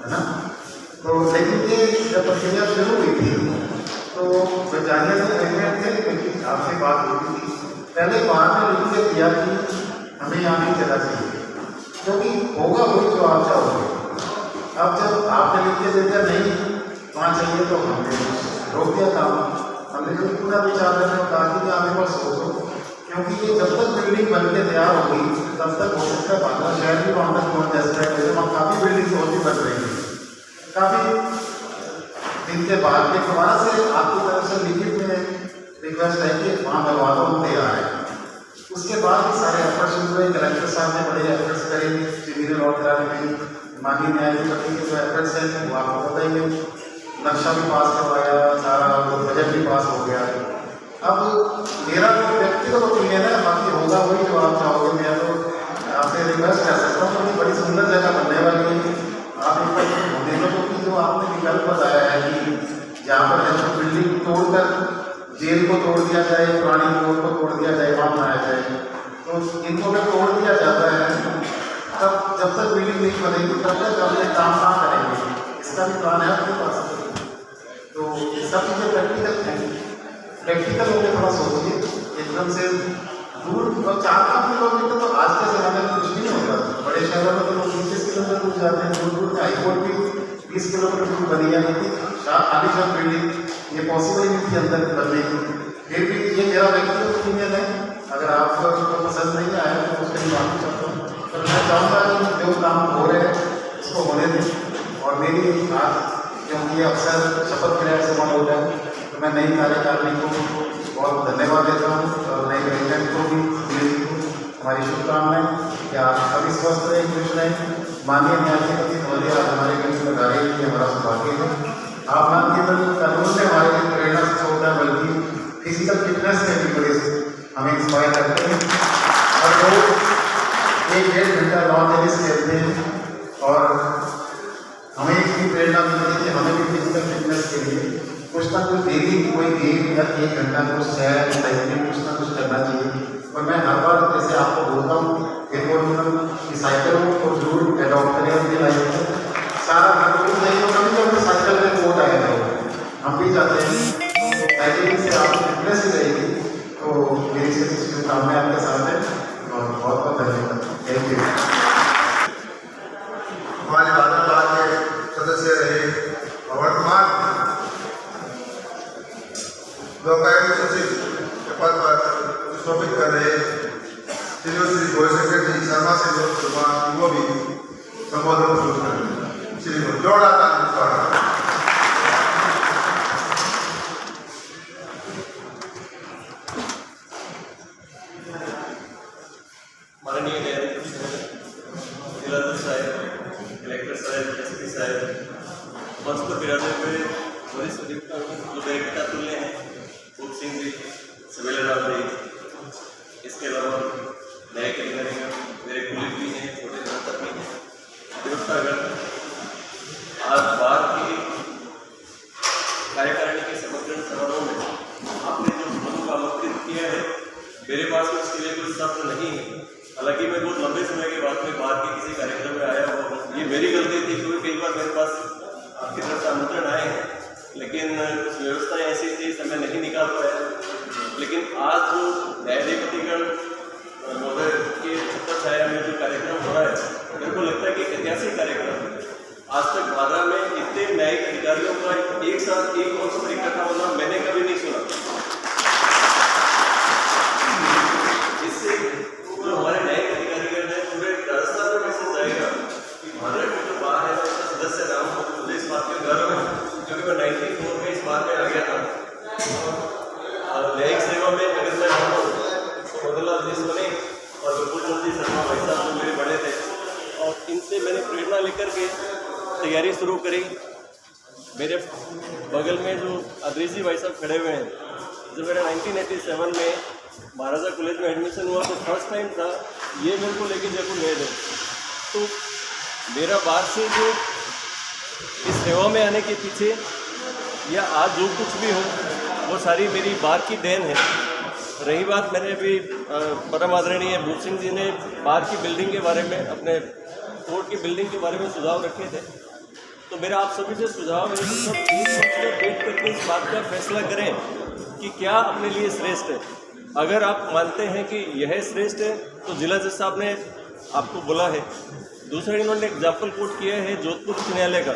है ना, तो लेकिन ये जब प्रक्रिया शुरू हुई थी तो जानिए से अहमियत थे, क्योंकि आपसे बात होती थी पहले बाहर में लिख के दिया कि हमें यहाँ नहीं चला चाहिए, क्योंकि होगा वही जो आप चाहोगे। अब जब आपने लिख के दे दिया नहीं वहाँ चाहिए तो हमने रोक दिया काम। हमने जो पूरा विचार करने को कहा कि आप एक बार सोचो, क्योंकि ये जब तक बिल्डिंग बन के तैयार होगी तब तक हो सकता है बांद्रा शहर भी वहाँ तक पहुँच जाए। वहाँ काफ़ी बिल्डिंग होती बन रही है, काफ़ी दिन के बाद एक दोबारा से आपकी तरफ से लिखित में रिक्वेस्ट है कि वहाँ बनवा दो, हम तैयार है। उसके बाद भी सारे एफर्ट्स शुरू हुए। कलेक्टर साहब ने बड़े एफर्ट्स करे, सिविल लॉ कराने में माननीय न्यायाधीश के जो एफर्ट्स हैं वो आपको बताएंगे। नक्शा भी पास करवाया, सारा बजट भी पास हो गया। अब मेरा जो व्यक्तिगत ओपिनियन है, बाकी होगा वही जो आप चाहोगे। मैं तो आपसे रिक्वेस्ट कर सकता हूँ कि बड़ी सुंदर जगह बनने वाली है, आप एक बार देखो। क्योंकि जो आपने विकल्प बताया है कि जहाँ पर है तो बिल्डिंग तोड़कर जेल को तोड़ दिया जाए, पुरानी कोर्ट को तोड़ दिया जाए, वहाँ बनाया जाए, तो इनको अगर तोड़ दिया जाता है तब जब तक बिल्डिंग नहीं बनेगी तब तक हम ये काम कहाँ करेंगे। इसका भी प्लान है आपके पास, तो ये सब चीज़ें प्रैक्टिकल हैं। प्रैक्टिकल होकर थोड़ा सोचिए, एकदम से दूर और 4-5 किलोमीटर तो आज के ज़माने में कुछ नहीं होता। बड़े शहरों में तो लोग 20 किलोमीटर दूर जाते हैं, दूर दूर हाईकोर्ट भी 20 किलोमीटर दूर बनी जाती थी। आलीशान बिल्डिंग ये पॉसिबल नहीं थी अंदर बनने की। फिर भी ये मेरा व्यक्तिगत ओपिनियन है, अगर आपको पसंद नहीं आया तो उसके लिए माफी चाहता हूँ, पर मैं चाहूँगा कि जो काम हो रहे हैं उसको होने दें। और मेरी आज क्योंकि ये अवसर शपथ ग्रहण समारोह हो रहा है, तो मैं नई कार्यकारिणी को बहुत धन्यवाद देता हूँ और नए प्रेसिडेंट को भी हमारी शुभकामनाएं कि आप सभी स्वस्थ रहें, खुश रहें। माननीय न्यायाधीश महोदय आज हमारे बीच में रहे, ये हमारा सौभाग्य है। आप मान केवल कानून से हमारे लिए प्रेरणा से होता है, बल्कि फिजिकल फिटनेस में भी बड़े हमें इंस्पायर करते हैं। और लोग 1-1.5 घंटा लॉन टेनिस खेलते हैं और हमें इसकी प्रेरणा मिलती है कि हमें भी फिजिकल फिटनेस के लिए कुछ ना कुछ डेली कोई गेम या 1 घंटा कुछ सैर साइकिलिंग कुछ ना कुछ करना चाहिए। और मैं हर बार जैसे आपको बोलता हूँ कि साइकिल को जरूर एडॉप्ट करें अपनी लाइफ में। सारा हर रोज नहीं तो कभी कभी साइकिल में कोट आएगा, हम भी चाहते हैं साइकिलिंग से आपकी फिटनेस ही रहेगी। तो मेरी से शुभकामनाएं आपके साथ है और बहुत बहुत धन्यवाद। Thank you. हमारे भाजपा के सदस्य रहे और वर्तमान लोकायुक्त सचिव के पद पर सुशोभित कर रहे श्री गोविंद जी शर्मा से वो भी संबोधन शुरू करें। श्री जोड़ा माननीय न्यायाधीश जिलाधीश साहब, कलेक्टर साहब, एसपी साहब, मंच पर बिराजे हुए वरिष्ठ अधिकारी जो मेरे पिता तुल्य हैं, भूप सिंह जी, सवेलाराम जी, इसके अलावा न्यायिक अधिकारीगण, मेरे कुलीग भी हैं, छोटे संतक भी हैं, देवतागण। आज बार की कार्यकारिणी के शपथ ग्रहण समारोह में आपने जो समूह का आमंत्रित किया है, मेरे पास उसके लिए कोई शब्द नहीं है। हालांकि मैं बहुत लंबे समय के बाद में बाहर के किसी कार्यक्रम में आया हूँ, ये मेरी गलती थी क्योंकि कई बार मेरे पास आपकी तरफ से आमंत्रण आए हैं, लेकिन कुछ व्यवस्थाएं ऐसी थी समय नहीं निकाल पाया। लेकिन आज जो न्यायाधिपतिगण महोदय के छत्र छाया में जो कार्यक्रम हो रहा है, मेरे को लगता है कि ऐतिहासिक कार्यक्रम है। आज तक भादरा में इतने न्यायिक अधिकारियों का एक साथ एक मंच पर इकट्ठा होना मैंने कभी नहीं सुना। इससे जो हमारे न्यायिक अधिकारीगण हैं पूरे राजस्थान में मैसेज जाएगा कि भादरा में जो बार है उसका सदस्य नाम हो, मुझे इस बात में गर्व है क्योंकि मैं 94 में इस बार में आ गया था। न्यायिक सेवा में अगर मैं तो मदनलाल जी बने और विपुल चंद जी शर्मा भाई साहब जो मेरे बड़े थे, और इनसे मैंने प्रेरणा लेकर के तैयारी शुरू करी। मेरे बगल में जो अद्रीजी भाई साहब खड़े हुए हैं, जब मेरा 1987 में महाराजा कॉलेज में एडमिशन हुआ तो फर्स्ट टाइम था ये मेरे को लेके जयपुर गए थे। तो मेरा बाहर से जो इस सेवा में आने के पीछे या आज जो कुछ भी हो वो सारी मेरी बाहर की देन है। रही बात, मैंने अभी परम आदरणीय भूप सिंह जी ने बाहर की बिल्डिंग के बारे में, अपने कोर्ट की बिल्डिंग के बारे में सुझाव रखे थे, तो मेरा आप सभी से सुझाव है कि सब एक वक्त में बैठ करके इस बात का फैसला करें कि क्या अपने लिए श्रेष्ठ है। अगर आप मानते हैं कि यह श्रेष्ठ है तो जिला जज साहब ने आपको बोला है। दूसरा, इन्होंने एग्जाम्पल कोट किया है जोधपुर उच्च न्यायालय का।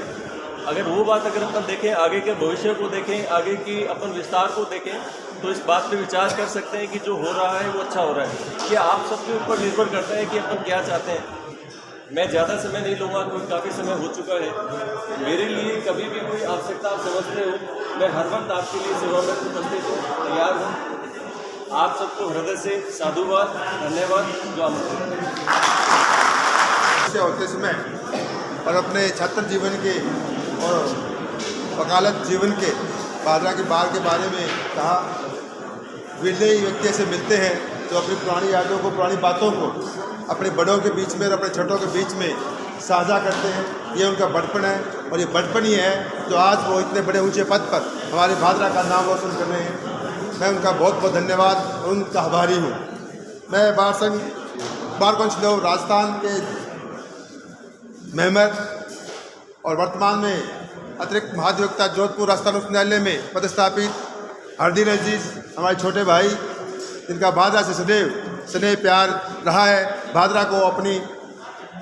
अगर वो बात अगर अपन देखें, आगे के भविष्य को देखें, आगे की अपन विस्तार को देखें, तो इस बात पे विचार कर सकते हैं कि जो हो रहा है वो अच्छा हो रहा है। ये आप सबके ऊपर निर्भर करता है कि अपन क्या चाहते हैं। मैं ज़्यादा समय नहीं लूँगा क्योंकि काफ़ी समय हो चुका है। मेरे लिए कभी भी कोई आवश्यकता आप समझते हो, मैं हर वक्त आपके लिए सेवा में उपस्थित हूँ, तैयार हूँ। आप सबको हृदय से साधुवाद, धन्यवाद। जो होते समय और अपने छात्र जीवन के और वकालत जीवन के भादरा की बार के बारे में कहा। विरले ही व्यक्ति ऐसे मिलते हैं जो अपनी पुरानी यादों को, पुरानी बातों को अपने बड़ों के बीच में और अपने छोटों के बीच में साझा करते हैं। ये उनका बचपन है और ये बचपन ही है जो आज वो इतने बड़े ऊंचे पद पर हमारे भादरा का नाम रोशन कर रहे हैं। मैं उनका बहुत बहुत धन्यवाद और उनका आभारी हूँ। मैं बार काउंसिल ऑफ राजस्थान के मेंबर और वर्तमान में अतिरिक्त महाधिवक्ता जोधपुर राजस्थान उच्च न्यायालय में पदस्थापित हरदीन अजीज हमारे छोटे भाई, जिनका भादरा से सदैव स्नेह प्यार रहा है। भादरा को अपनी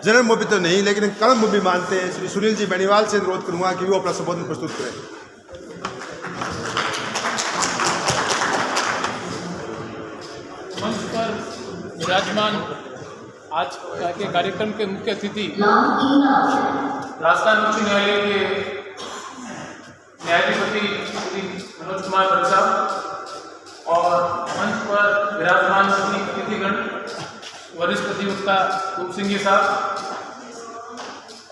जन्मभूमि तो नहीं लेकिन कर्मभूमि मानते हैं। श्री सुनील जी बेनीवाल से अनुरोध करूँगा कि वो अपना संबोधन प्रस्तुत करें। मंच पर विराजमान आज के कार्यक्रम के मुख्य अतिथि राजस्थान उच्च न्यायालय के न्यायाधिपति श्री मनोज कुमार भट्ट साहब और मंच पर विराजमान सभी अतिथिगण, वरिष्ठ अधिवक्ता रूप सिंह जी साहब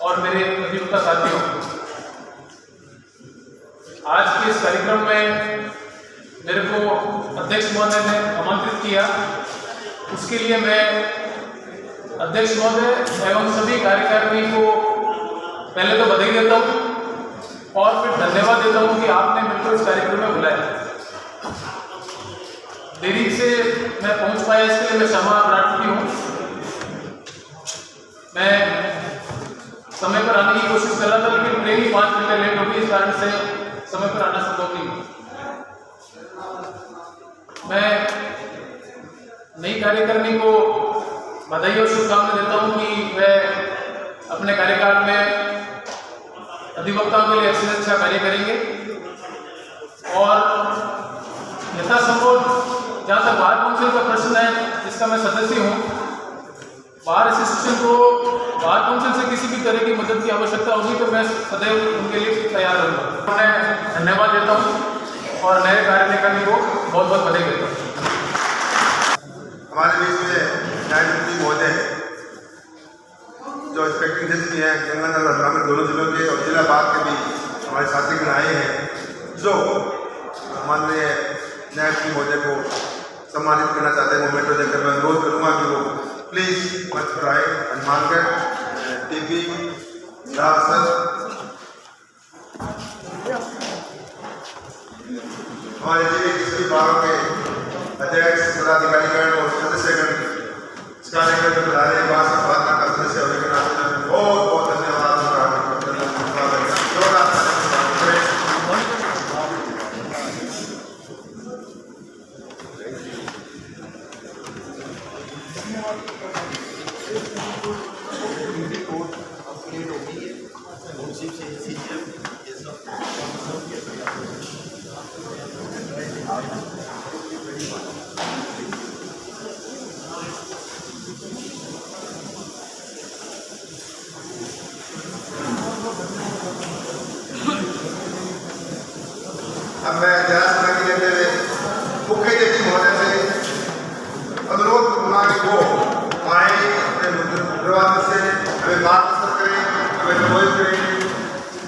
और मेरे अधिवक्ता साथियों, आज के इस कार्यक्रम में मेरे को अध्यक्ष महोदय ने आमंत्रित किया, उसके लिए मैं अध्यक्ष महोदय एवं सभी कार्यकारिणी को पहले तो बधाई देता हूँ और फिर धन्यवाद देता हूँ कि आपने मेरे इस कार्यक्रम में बुलाया। देरी से मैं पहुंच पाया, इसके लिए मैं क्षमा प्रार्थी हूँ। मैं समय पर आने की कोशिश कर रहा था लेकिन ट्रेन ही 5 मिनट लेट हो गई, इस कारण से समय पर आना संभव नहीं। मैं नई कार्यकारिणी को बधाई और शुभकामनाएं देता हूँ कि वह अपने कार्यकाल में अधिवक्ताओं के लिए अच्छा कार्य करेंगे और यथासंभव जहाँ तक बार काउंसिल का प्रश्न है, जिसका मैं सदस्य हूँ, बार एसोसिएशन को बार काउंसिल से किसी भी तरह की मदद की आवश्यकता होगी तो मैं सदैव उनके लिए तैयार रहूँगा। मैं धन्यवाद देता हूँ और नए कार्यकारिणी को बहुत बहुत बधाई देता हूँ। हमारे बीच में न्यायाधीश महोदय जो इंस्पेक्टिंग जज भी हैं गंगानगर और ग्रामीण दोनों जिलों के और जिला बाग के भी हमारे साथीगण आए हैं, जो माननीय न्यायाधीश महोदय को सम्मानित करना चाहते हैं। मोमेंटो देकर मैं अनुरोध करूँगा कि वो प्लीज मंच पर आए। हनुमानगढ़ टीपी राव सर, हमारे जिले के सभी भागों के अध्यक्ष, पदाधिकारीगण और सदस्यगण इस कार्यक्रम में बता रहे बात का सदस्य होने के नाते बहुत बहुत धन्यवाद। अब मैं ज़्यादा समय लेते हुए मुख्य अतिथि महोदय से अनुरोध करूँगा कि वो आए, अपने मुद्रावाद से हमें मार्गदर्शन करें, हमें प्रबोधित करें।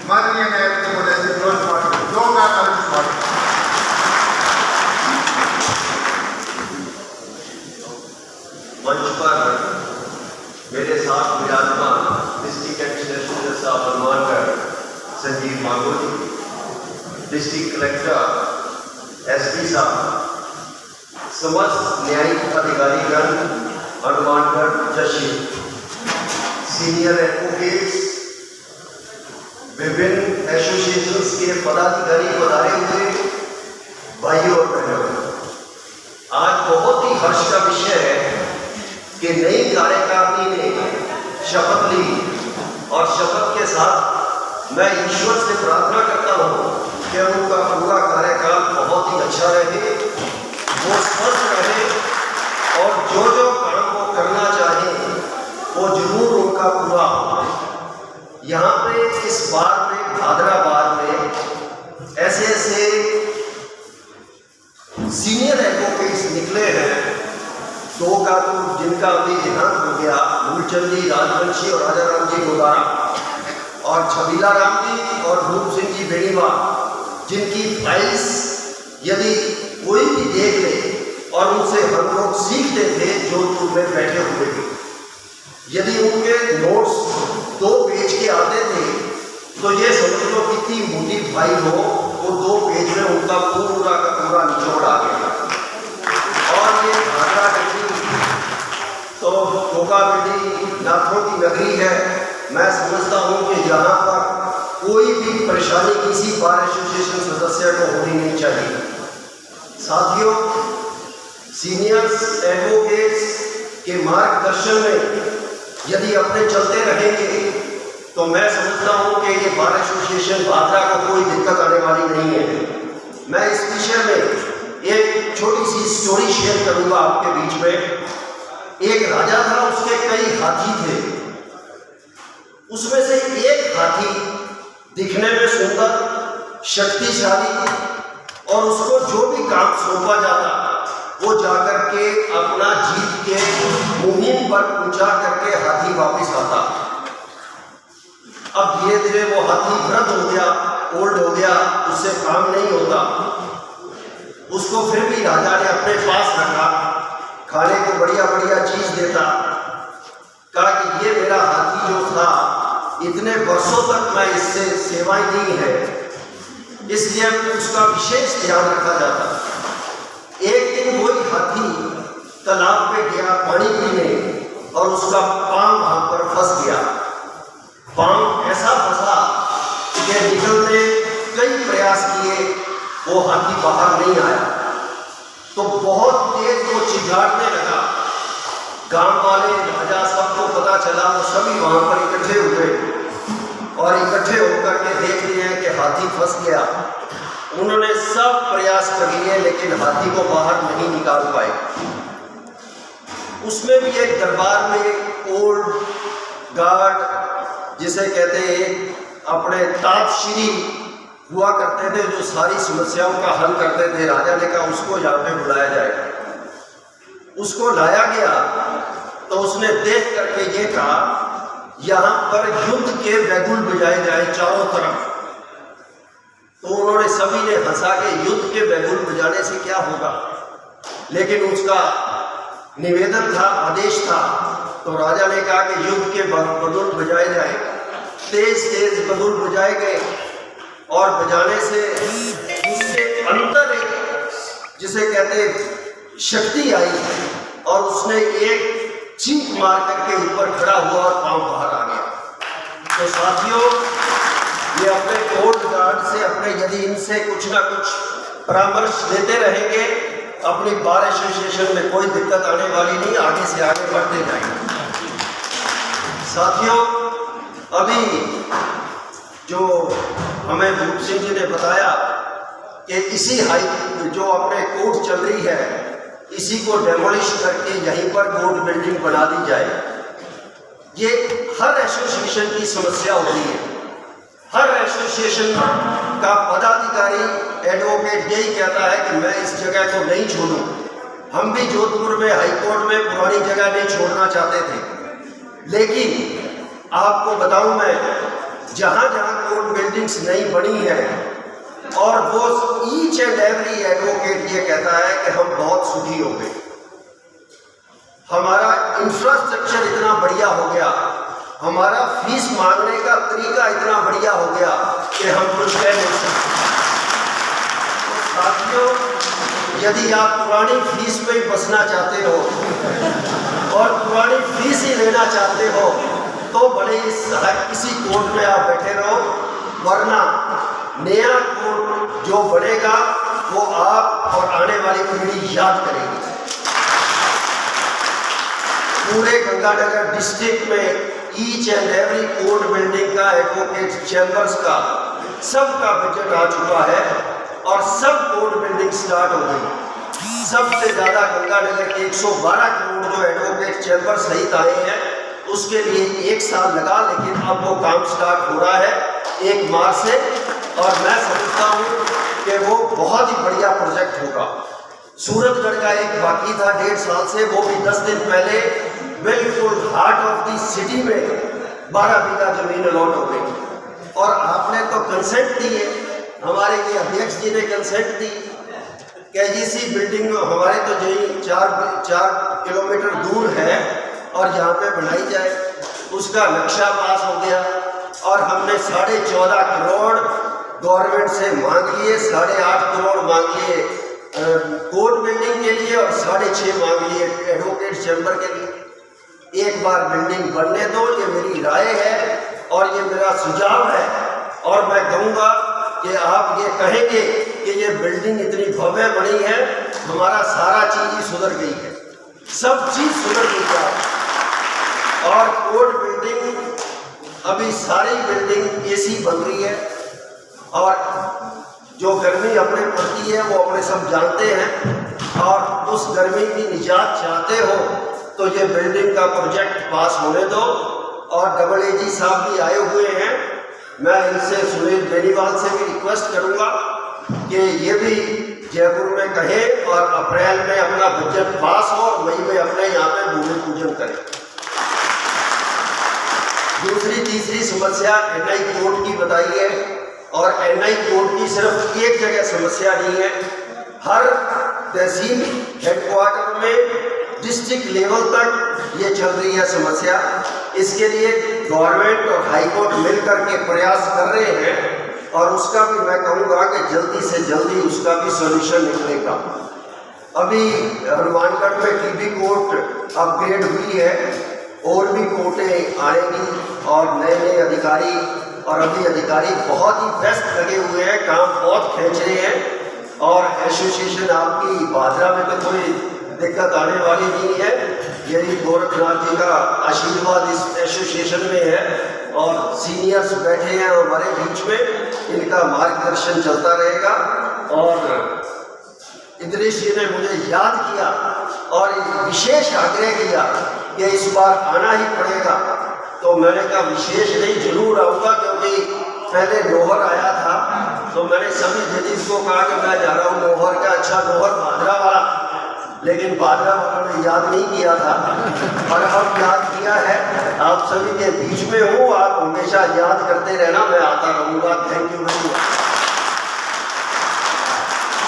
माननीय न्यायाधीश महोदय से मंच पर मेरे साथ विराजमान डिस्ट्रिक्ट एडमिनिस्ट्रेटर साहब हनुमानगढ़ संजीव मांगो जी, डिस्ट्रिक्ट कलेक्टर एसपी साहब, समस्त न्यायिक अधिकारीगण हनुमानगढ़ जशी, सीनियर एडवोकेट्स, विभिन्न एसोसिएशंस के पदाधिकारी पधारे हुए भाइयों और बहनों, आज बहुत ही हर्ष का विषय है कि नई कार्यकारिणी ने शपथ ली और शपथ के साथ मैं ईश्वर से प्रार्थना करता हूँ कि उनका पूरा कार्यकाल बहुत ही अच्छा रहे, वो स्वस्थ रहे और जो जो काम वो करना चाहे वो जरूर उनका पूरा हो। यहाँ पे इस बार में भादरा बार में ऐसे ऐसे सीनियर एडवोकेट्स निकले हैं, दो का तो जिनका अभी देहांत हो गया, मूलचंद जी राजवंशी और राजा राम जी गोदारा, और और छबीला राम जी और रूप सिंह जी बेनीवाल, जिनकी फाइल्स यदि कोई भी देख ले और उनसे हम लोग सीखते थे जोधपुर में बैठे हुए थे। यदि उनके नोट्स 2 पेज के आते थे तो ये समझ लो कितनी मोटी फाइल हो, वो 2 पेज में उनका पूरा का पूरा निचोड़ आ गया। और ये घाघरा नगरी तो गोगा बेटी नाथों की नगरी है। मैं समझता हूँ कि यहाँ पर कोई भी परेशानी किसी बार एसोसिएशन सदस्य को होनी नहीं चाहिए। साथियों, सीनियर्स एडवोकेट्स के मार्गदर्शन में यदि अपने चलते रहेंगे तो मैं समझता हूँ कि ये बार एसोसिएशन भादरा को कोई दिक्कत आने वाली नहीं है। मैं इस विषय में एक छोटी सी स्टोरी शेयर करूँगा आपके बीच में। एक राजा था, उसके कई हाथी थे। उसमें से एक हाथी दिखने में सुंदर, शक्तिशाली और उसको जो भी काम सौंपा जाता वो जाकर के अपना जीत के मुहिम पर पहुंचा करके हाथी वापस आता। अब धीरे धीरे वो हाथी वृद्ध हो गया, ओल्ड हो गया, उससे काम नहीं होता। उसको फिर भी राजा ने अपने पास रखा, खाने को बढ़िया बढ़िया चीज देता। कहा कि ये मेरा हाथी जो था इतने वर्षों तक मैं इससे सेवाएं दी है, इसलिए उसका विशेष ध्यान रखा जाता। एक दिन वही हाथी तालाब पे गया पानी पीने और उसका पांव वहां पर फंस गया। पांव ऐसा फंसा कि निकलने कई प्रयास किए, वो हाथी बाहर नहीं आया। तो बहुत तेज वो चिल्लाने लगा। गांव वाले, राजा, सबको पता चला। वो सभी वहां पर इकट्ठे हुए और इकट्ठे होकर के देख लिए कि हाथी फंस गया। उन्होंने सब प्रयास कर लिए लेकिन हाथी को बाहर नहीं निकाल पाए। उसमें भी एक दरबार में ओल्ड गार्ड, जिसे कहते हैं अपने तापश्री हुआ करते थे, जो सारी समस्याओं का हल करते थे। राजा ने कहा उसको यहाँ पे बुलाया जाए। उसको लाया गया तो उसने देख करके ये कहा यहाँ पर युद्ध के बैगुल बजाए जाए चारों तरफ। तो उन्होंने सभी ने हंसा के युद्ध के बैगुल बजाने से क्या होगा, लेकिन उसका निवेदन था, आदेश था। तो राजा ने कहा कि युद्ध के बैगुल बजाए जाए। तेज तेज बैगुल बजाए गए और बजाने से उसके अंदर एक, जिसे कहते शक्ति आई और उसने एक चीख मार करके ऊपर खड़ा हुआ और पांव बाहर आ गया। तो साथियों, ये अपने ओल्ड गार्ड से अपने यदि इनसे कुछ ना कुछ परामर्श लेते रहेंगे, अपनी बार एसोसिएशन में कोई दिक्कत आने वाली नहीं, आगे से आगे बढ़ते जाएंगे। साथियों, अभी जो हमें रूप सिंह जी ने बताया कि इसी हाई जो अपने कोर्ट चल रही है, इसी को डेमोलिश करके यहीं पर कोर्ट बिल्डिंग बना दी जाए। ये हर एसोसिएशन की समस्या होती है। हर एसोसिएशन का पदाधिकारी, एडवोकेट यही कहता है कि मैं इस जगह को नहीं छोड़ूं। हम भी जोधपुर में हाईकोर्ट में पुरानी जगह नहीं छोड़ना चाहते थे, लेकिन आपको बताऊं मैं, जहां जहां कोर्ट बिल्डिंग्स नहीं बनी है और वो ईच एंड एवरी एडवोकेट ये कहता है कि हम बहुत सुखी हो गए। हमारा इंफ्रास्ट्रक्चर इतना बढ़िया हो गया, हमारा फीस मांगने का तरीका इतना बढ़िया हो गया कि हम कुछ कह नहीं सकते। तो साथियों, यदि आप पुरानी फीस में ही बसना चाहते हो और पुरानी फीस ही लेना चाहते हो तो भले किसी कोर्ट में आप बैठे रहो, वरना नया कोर्ट जो बनेगा वो आप और आने वाली पीढ़ी याद करेगी। पूरे गंगानगर डिस्ट्रिक्ट में each and every court building का, एडवोकेट चैम्बर्स का, सबका बजट आ चुका है और सब कोर्ट बिल्डिंग स्टार्ट हो गई। सबसे ज़्यादा गंगानगर के 112 करोड़ जो एडवोकेट चैम्बर सहित आए हैं, उसके लिए 1 साल लगा, लेकिन अब वो काम स्टार्ट हो रहा है 1 मार्च से। और मैं समझता हूँ कि वो बहुत ही बढ़िया प्रोजेक्ट होगा। सूरतगढ़ का एक बाकी था 1.5 साल से, वो भी 10 दिन पहले बिल्कुल हार्ट ऑफ द सिटी में 12 बीघा जमीन अलॉट हो गई। और आपने तो कंसेंट दी है, हमारे ये अध्यक्ष जी ने कंसेंट दी केजीसी बिल्डिंग हमारे तो यही 4 किलोमीटर दूर है और यहाँ पे बनाई जाए, उसका नक्शा पास हो गया और हमने 14.5 करोड़ गवर्नमेंट से मांग लिए, 8.5 करोड़ मांग लिए कोर्ट बिल्डिंग के लिए और 6.5 मांग लिए एडवोकेट चैम्बर के लिए। एक बार बिल्डिंग बनने दो, ये मेरी राय है और ये मेरा सुझाव है और मैं कहूँगा कि आप ये कहेंगे कि ये बिल्डिंग इतनी भव्य बनी है, हमारा सारा चीज़ ही सुधर गई है, सब चीज़ सुधर गई है। और कोर्ट बिल्डिंग अभी सारी बिल्डिंग एसी बन रही है और जो गर्मी अपने पड़ती है वो अपने सब जानते हैं और उस गर्मी की निजात चाहते हो तो ये बिल्डिंग का प्रोजेक्ट पास होने दो। और AAG साहब भी आए हुए हैं, मैं इनसे सुनील बेनीवाल से भी रिक्वेस्ट करूंगा कि ये भी जयपुर में कहें और अप्रैल में अपना बजट पास हो और मई में अपने यहाँ पे भूमि पूजन करें। दूसरी तीसरी समस्या NI कोर्ट की बताई है और NI कोर्ट की सिर्फ एक जगह समस्या नहीं है, हर तहसील हेडक्वार्टर में डिस्ट्रिक्ट लेवल तक ये चल रही है समस्या। इसके लिए गवर्नमेंट और हाई कोर्ट मिलकर के प्रयास कर रहे हैं और उसका भी मैं कहूँगा कि जल्दी से जल्दी उसका भी सॉल्यूशन निकलेगा। अभी हनुमानगढ़ में TB कोर्ट अपग्रेड हुई है और भी कोर्टें आएंगी और नए नए अधिकारी और अभी अधिकारी बहुत ही व्यस्त लगे हुए हैं, काम बहुत खींच रहे हैं और एसोसिएशन आपकी भादरा में तो कोई दिक्कत आने वाली नहीं है, यही गोरखनाथ जी का आशीर्वाद इस एसोसिएशन में है और सीनियर्स बैठे हैं हमारे बीच में, इनका मार्गदर्शन चलता रहेगा। और इंद्रेश जी ने मुझे याद किया और विशेष आग्रह किया कि इस बार आना ही पड़ेगा, तो मैंने कहा विशेष नहीं जरूर आऊँगा, क्योंकि पहले नोहर आया था तो मैंने सभी जजेस को कहा कि मैं जा रहा हूँ नोहर का, अच्छा नोहर भादरा वाला, लेकिन भादरा वालों ने याद नहीं किया था और अब याद किया है। आप सभी के बीच में हूँ, आप हमेशा याद करते रहना, मैं आता रहूँगा। Thank you very much.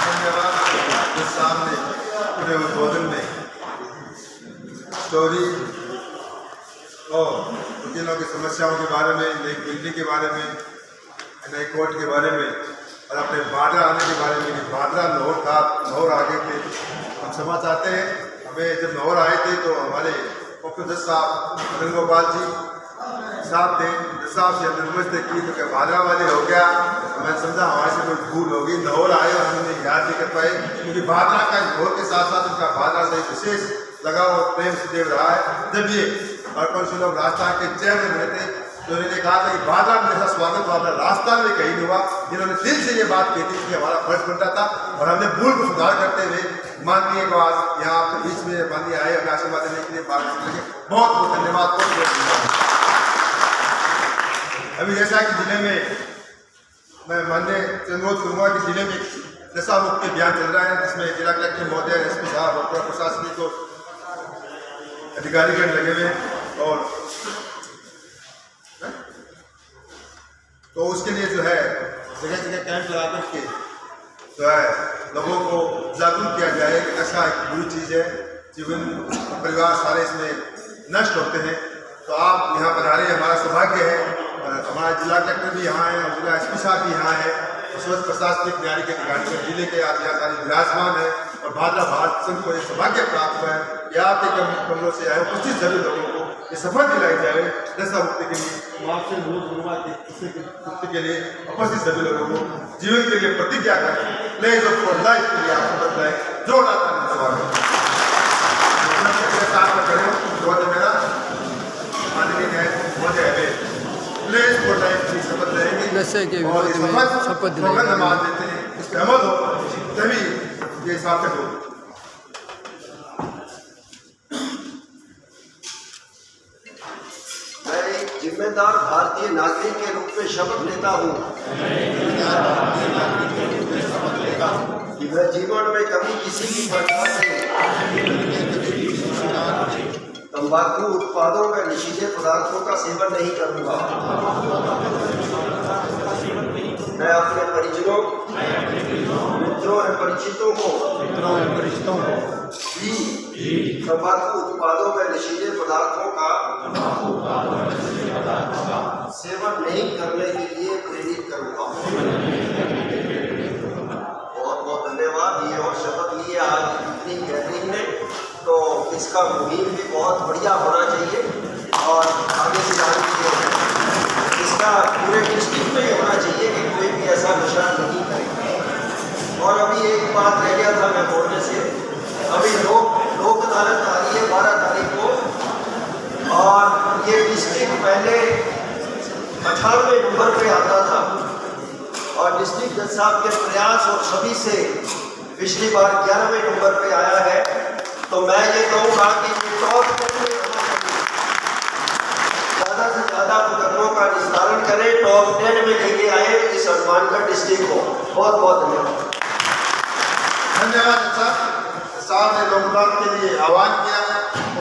धन्यवाद। सामने पूरे उद्बोधन में स्टोरी और वकीलों की समस्याओं के बारे में, नई बिल्डिंग के बारे में, नई कोर्ट के बारे में और अपने बादरा आने के बारे में। बादरा लाहौर था, लाहौर आगे थे, हम क्षमा चाहते हैं। हमें जब लाहौर आए थे तो हमारे मुख्य जज साहब मदन गोपाल जी साहब थे, जज साहब से हमने थे की तो क्या बादरा वाले हो गया, मैंने समझा हमारे से कोई भूल होगी। लाहौर आए और हमने याद नहीं कर पाए, क्योंकि बादरा का लाहौर के साथ साथ उनका बादरा से विशेष लगाव और प्रेम से देव रहा है। जब ये काउंसिल ऑफ राजस्थान के चेयरमैन हुए थे तो उन्होंने कहा था कि बादरा में ऐसा स्वागत हुआ, राजस्थान में कहीं नहीं हुआ। जिन्होंने दिल से ये बात कही थी कि हमारा फर्ज बनता था और हमने भूल को सुधार करते हुए माननीय बात यहाँ आपके बीच में माननीय आए, हमें आशीर्वाद देने के लिए बात लगे। बहुत बहुत धन्यवाद। अभी जैसा कि जिले में मैं माननीय अनुरोध करूँगा कि जिले में नशा मुक्ति अभियान चल रहा है, जिसमें जिला कलेक्टर महोदय, SP साहब और प्रशासनिक को अधिकारीगण लगे हुए और तो उसके लिए जो है जगह जगह कैंप लगा करके जो है लोगों को जागरूक किया जाए कि नशा एक बुरी चीज़ है, जीवन परिवार सारे इसमें नष्ट होते हैं। तो आप यहाँ पर आ रहे हैं, हमारा सौभाग्य है। हमारा जिला कलेक्टर भी यहाँ है और जिला SP साहब भी यहाँ है, स्वच्छ प्रशासनिक न्याय के अधिकारी जिले के आज यहाँ सारे विराजमान है और भादरा भारत संघ को एक सौभाग्य प्राप्त हुआ है कि आपके कमरों से आए उपस्थित सभी लोगों को ये शपथ दिलाई जाए नशा मुक्ति के लिए। आपसे मुक्ति के लिए उपस्थित सभी लोगों को जीवन के लिए प्रतिज्ञा करें, प्लेज ऑफ फॉर लाइफ के लिए आप शपथ लाए। जोरदार स्वागत मेरा माननीय न्यायाधीश महोदय है, प्लेज फॉर लाइफ की शपथ लेंगे और शपथ देते हैं, इस पर अमल हो तभी ये सार्थक हो। जिम्मेदार भारतीय नागरिक के रूप में शपथ लेता हूँ कि मैं जीवन में कभी किसी भी प्रकार से तंबाकू उत्पादों में नशीले पदार्थों का सेवन नहीं करूँगा। परिचितों को भी तंबाकू उत्पादों में नशीले पदार्थों का सेवन नहीं करने के लिए प्रेरित करूँगा। बहुत बहुत धन्यवाद। ये और शपथ लिए आज इतनी गैदरिंग में, तो इसका मुहिम भी बहुत बढ़िया होना चाहिए और आगे से आगे इसका पूरे डिस्ट्रिक्ट में होना चाहिए कि कोई भी ऐसा नशा नहीं करे। और अभी एक बात रह गया था मैं बोलने से, अभी लोक अदालत आ रही है 12 तारीख को, और ये डिस्ट्रिक्ट पहले 98 नंबर पे आता था और डिस्ट्रिक्ट जज साहब के प्रयास और सभी से पिछली बार 11वें नंबर पे आया है। तो मैं ये कहूँगा कि टॉप 10 में होना चाहिए, ज़्यादा से ज़्यादा मुकदमों का निस्तारण करें, टॉप 10 में लेके आए इस हनुमानगढ़ डिस्ट्रिक्ट को। बहुत बहुत धन्यवाद। धन्यवाद साहब ने लोकपाल के लिए आह्वान किया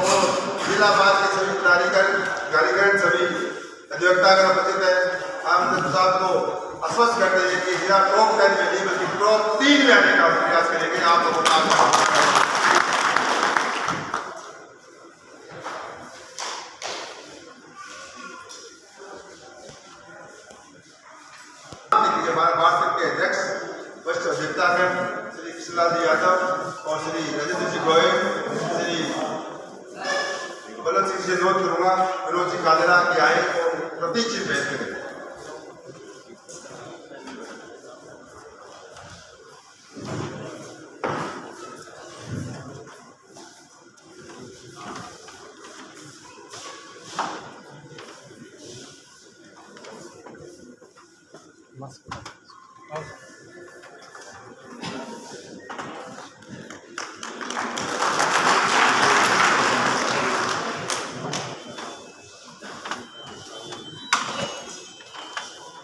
और जिला बार के सभी कारीगर सभी अधिवक्ता का उपस्थित है। आप साहब को आश्वस्त करते हैं कि जिला टॉप 10 में नहीं बल्कि टॉप 3 में आने का प्रयास करेंगे। आप लोगों का वार्षिक के अध्यक्ष वरिष्ठ अधिवक्तागण श्री कृष्णलाल जी यादव और श्री राजेंद्र जी गोयल, श्री बलवंत सिंह से अनुरोध करूंगा विनोद जी कादरा के आए और प्रतीक चिन्ह भेज करें।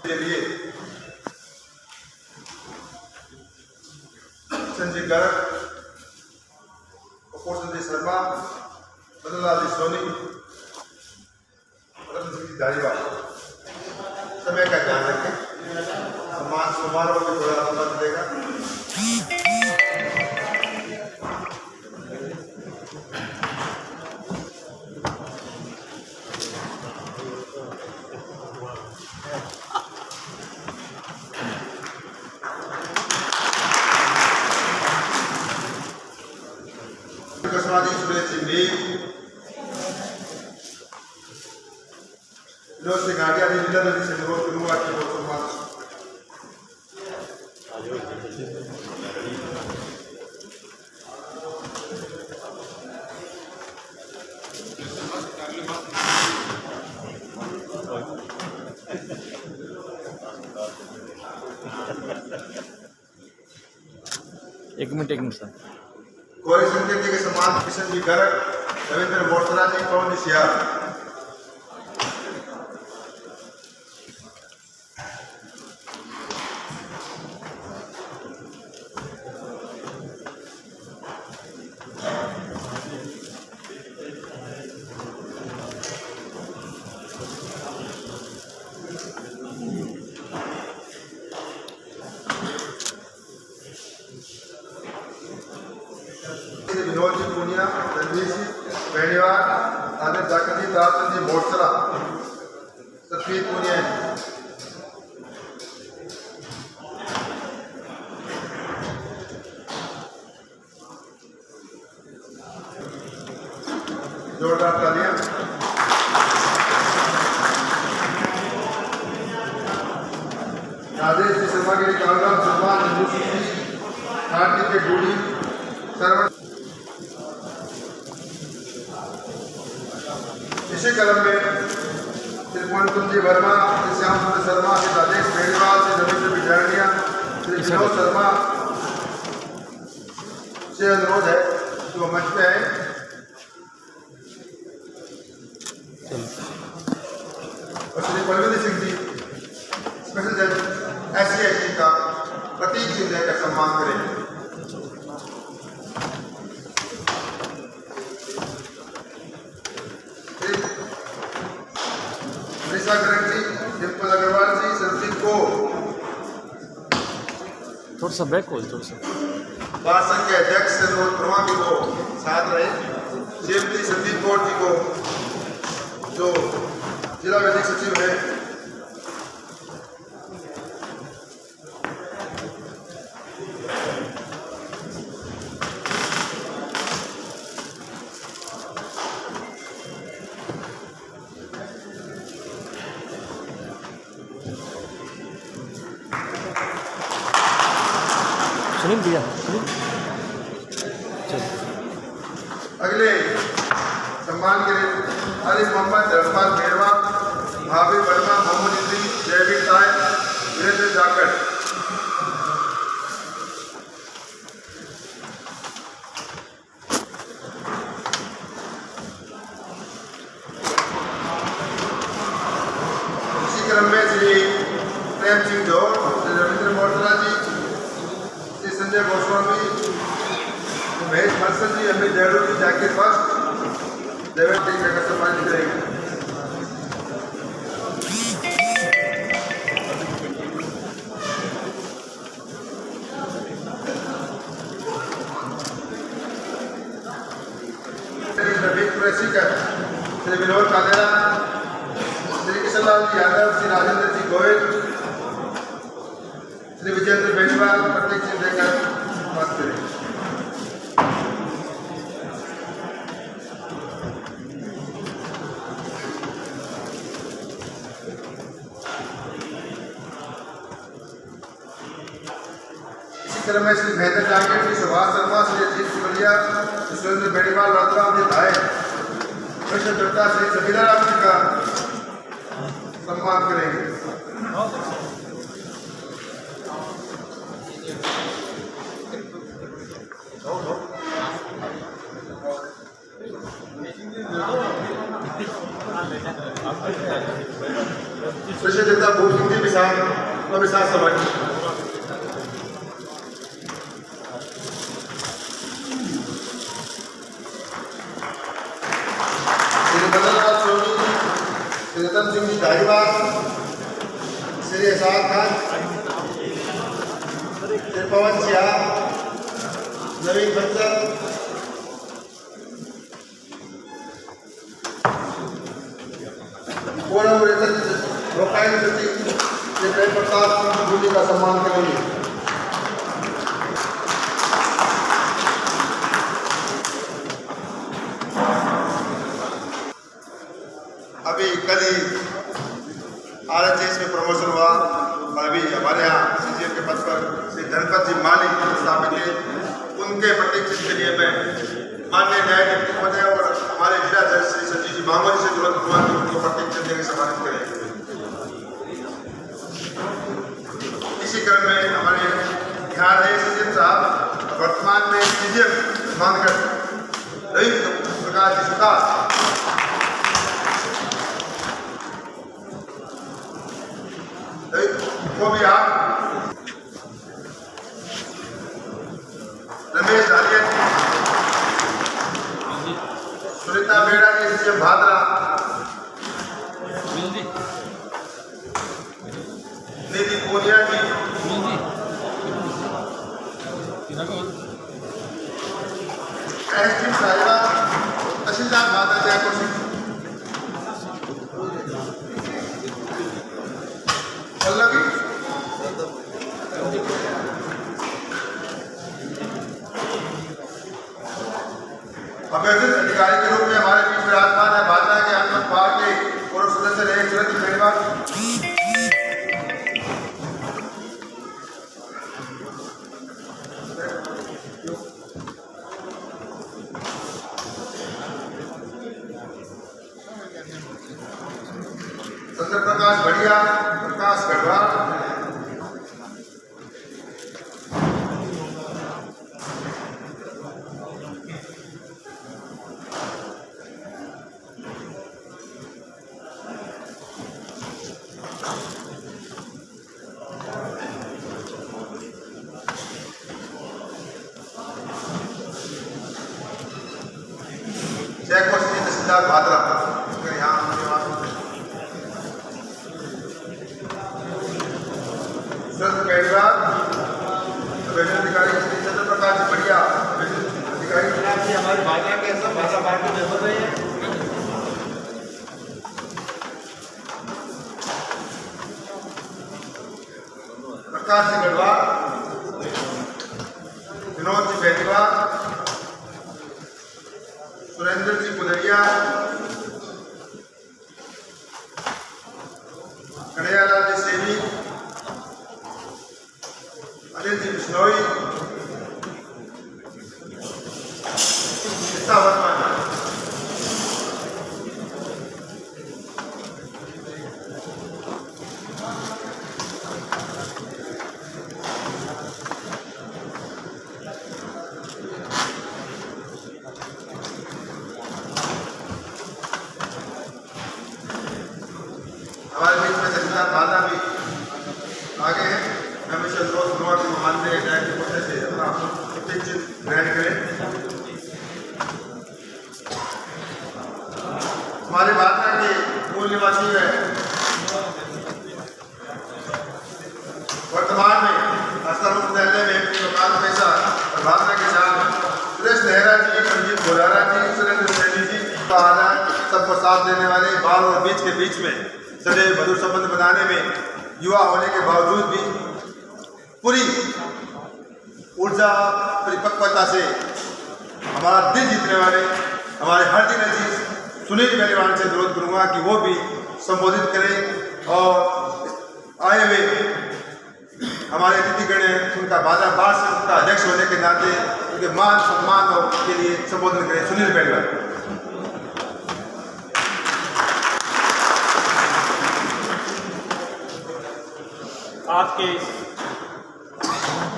के लिए संजय गर्ग, संजय शर्मा, मदनलाल सोनी, रतन सिंह धारीवाल, समय का ध्यान रखें। सम्मान समारोह में थोड़ा लंबा चलेगा। से गाड़ियां भी जिला नदी से अनुरोध करूंगा कि वो सम्मान एक मिनट सर। कोई संकेत के सम्मान किशन जी गर्ग, रविंद्र मोरसरा जी, पवन सियार। विनोद जी पूनिया, रणवीर सिंह बेनीवाल, आदित्य जाकर जी, तारचंद जी मोरसरा, सतवीर पूनिया। जोरदार तालियां। राजेश जी शर्मा के लिए कांग्रेस सम्मान, रंजू सिंह भारती के डूडी सर्वन। इसी कलम में श्री कुंज जी वर्मा, श्री श्याम सुंदर शर्मा, श्री राजेश बेनीवाल, श्री रविंद्र बिजारनिया, श्री विनोद शर्मा से अनुरोध है कि वो मंच पे आए। और श्री बलविंदर सिंह जी स्पेशल जज SC/ST का प्रतीक चिन्ह देकर सम्मान करेंगे। डिम्पल अग्रवाल जी, संदीप को थोड़ा सा बैक हो, थोड़ा सा बार संघ के अध्यक्ष संतोष वर्मा जी को साथ रहे, श्रीमती संदीप कौर जी को जो जिला विधिक सचिव है, सुनील भैया अगले सम्मान के लिए आरिफ मोहम्मद, धर्मपाल मेहरवा, भाभी वर्मा, मोहम्मद इद्रीस, जयवीर ताय, वीरेंद्र जाखड़। इसी क्रम में श्री प्रेम सिंह जौहर, श्री रविंद्र मोटला जी, श्री संजय गोस्वामी, महेश हर्षद जी, अमित जयरूर जी, जाकिर फर्स्ट, देवेंद्र सिंह का सम्मान करेंगे। श्री विनोद कालेरा, श्री किशनलाल जी यादव, श्री राजेंद्र जी गोयल, श्री विजेंद्र बेनीवाल, प्रतीक सिंह देकर बात करें। क्रम में श्री महेंद्र जांगीर, श्री सुभाष शर्मा, श्री अजीत सिमरिया, श्री सुरेंद्र बेनीवाल, राजाराम जी भाई, कृष्ण दत्ता, श्री सबीरा राम जी का सम्मान करेंगे। कृष्ण दत्ता भूप सिंह जी विशाल सभा रतन सिंह जी धारीवाल, श्री एहसान खान, श्री पवन सिंह, नवीन बंसल, पूर्व लोकायुक्त सचिव श्री प्रेम प्रताप जी का सम्मान करेंगे। अभी कल ही RHS में प्रमोशन हुआ और अभी हमारे यहाँ CGM के पद पर श्री धनपत जी मालिक स्थापित है। उनके प्रतीक के लिए मैं माननीय न्यायाधीश महोदय और हमारे जिला जज श्री संजीव जी मांगोली से तुरंत कुमार जी उनको प्रतीक चिन्ह देकर सम्मानित करेंगे। इसी क्रम में हमारे यहाँ रहे CGM साहब वर्तमान में CGM मानकर रविंद्र प्रकाश जी सुखास, को भी आप रमेश आलिया जी, सुनीता बेड़ा जी, CGM भादरा, निधि पूनिया जी, एसडी साहिबा, तहसीलदार भादरा जयपुर सिंह, पल्लवी अभ्यर्थित अधिकारी के रूप में हमारे बीच विराजमान है भाजपा के आंदोलन पार्टी के पूर्व सदस्य रहे सुरेंद्र बेनीवाल। चंद्र प्रकाश बढ़िया, प्रकाश गढ़वाल, जयपुर श्री तहसीलदार भादरा, यहाँ सुरेंद्र बेनीवाल, अधिकारी श्री चंद्र प्रकाश प्रकाश जी गढ़वाल, विनोद जी बेटवा, सुरेंद्र जी पुदरिया, कन्हैयालाल जी सेवी, अनिल जी बिश्नोई, गीता वर्मा जी। हमारे बीच में जगन्नाथ दादा भी आगे हैं। हमेशा रोज गुरुवार को मानते हैं के मुद्दे से अपना चिन्ह ग्रहण करें। हमारे भाषा के मूल निवासी है वर्तमान में अस्तर विद्यालय में लोकाल पेशा और भाषा के साथ सुरेश नेहरा जी, संजीव गोलारा जी, सुरेंद्र सैनी जी, सबको साथ देने वाले बाल और बीच के बीच में सदैव मधुर संबंध बनाने में युवा होने के बावजूद भी पूरी ऊर्जा परिपक्वता से हमारा दिल जीतने वाले हमारे हर दिन अजीज सुनील बेनीवाल से अनुरोध करूँगा कि वो भी संबोधित करें और आए हुए हमारे अतिथिगण हैं उनका बाजार संघ का अध्यक्ष होने के नाते उनके मान सम्मान के लिए संबोधन करें। सुनील बेनीवाल। आज के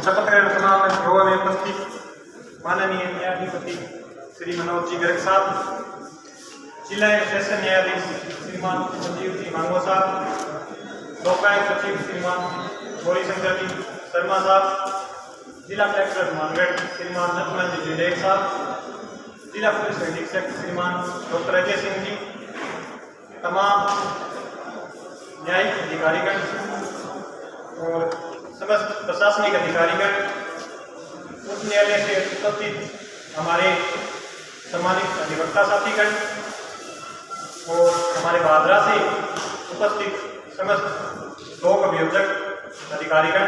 शपथ ग्रहण समारोह में उपस्थित माननीय न्यायाधिपति श्री मनोज जी गर्ग साहब, जिला सेशन न्यायाधीश श्रीमान संजीव जी मांगो साहब, लोकायुक्त सचिव श्रीमान गौरीशंकर जी शर्मा साहब, जिला कलेक्टर मानगढ़ श्रीमान नथमल जी जिलेक साहब, जिला पुलिस अधीक्षक श्रीमान डॉक्टर अजय सिंह जी, तमाम न्यायिक अधिकारीगण और समस्त प्रशासनिक अधिकारीगण, उच्च न्यायालय से उपस्थित हमारे सम्मानित अधिवक्ता साथीगण और हमारे भादरा से उपस्थित समस्त लोक अभियोजक अधिकारीगण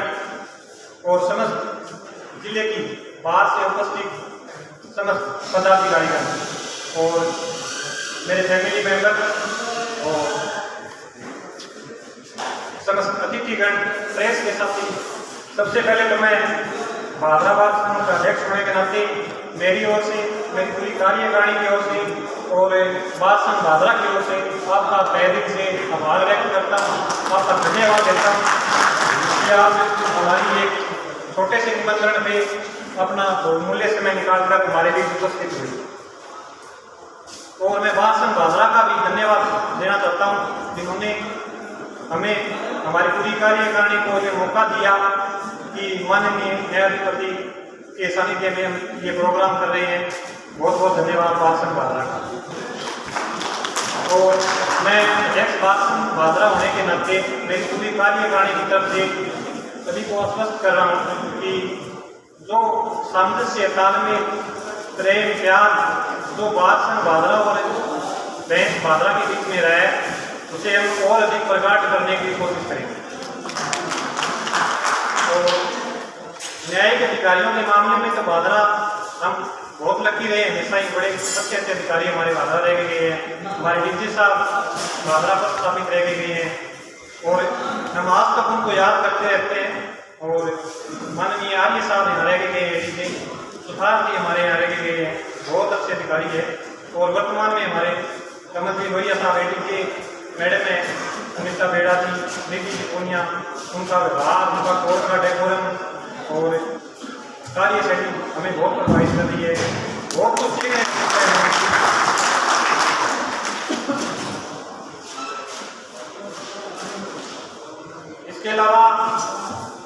और समस्त जिले की बाहर से उपस्थित समस्त पदाधिकारीगण और मेरे फैमिली मेंबर और समस्त अतिथिगण, प्रेस के साथी, सबसे पहले तो मैं भादराबाद संघ का अध्यक्ष होने के नाते मेरी ओर से, मेरी पूरी कार्यकारिणी की ओर से और बाद संघ भादरा की ओर से आपका तहे दिल से आभार व्यक्त करता हूँ, आपका धन्यवाद देता हूँ कि आप हमारी एक छोटे से निमंत्रण पे अपना बहुमूल्य समय निकालकर हमारे बीच उपस्थित हुए। और मैं बाद संघ भादरा का भी धन्यवाद देना चाहता हूँ जिन्होंने हमें हमारी पूरी कार्यकारिणी को ये मौका दिया कि माननीय न्यायाधिपति के सानिध्य में हम ये प्रोग्राम कर रहे हैं। बहुत बहुत धन्यवाद बाद संघ भादरा का। और मैं अध्यक्ष बाद संघ भादरा होने के नाते मेरी पूरी कार्यकारिणी की तरफ से सभी को आश्वस्त कर रहा हूँ कि जो सामंजस्य तालमेल प्रेम प्यार जो बाद संघ भादरा और बहन भादरा के बीच में रहा है उसे हम और अधिक प्रगाढ़ करने की कोशिश करेंगे। और न्यायिक अधिकारियों के मामले में तो भादरा हम बहुत लकी रहे, हमेशा ही बड़े अच्छे अच्छे अधिकारी हमारे भादरा रह गए हैं। हमारे डीजी साहब भादरा पर स्थापित रह गए हैं और हम आज तक उनको याद करते रहते हैं। और माननीय आर्य साहब यहाँ रह गए हैं, डीजी सुधार जी हमारे यहाँ रह गए हैं, बहुत अच्छे अधिकारी है। और वर्तमान में हमारे कमल जी भैया साहब एडीजे मैडम है अमिता बेड़ा जी, निधि पूनिया, उनका व्यवहार, उनका कोर्ट का डेकोरम और कार्य शैली हमें बहुत प्रभावित कर रही है। बहुत कुछ सीखने इसके अलावा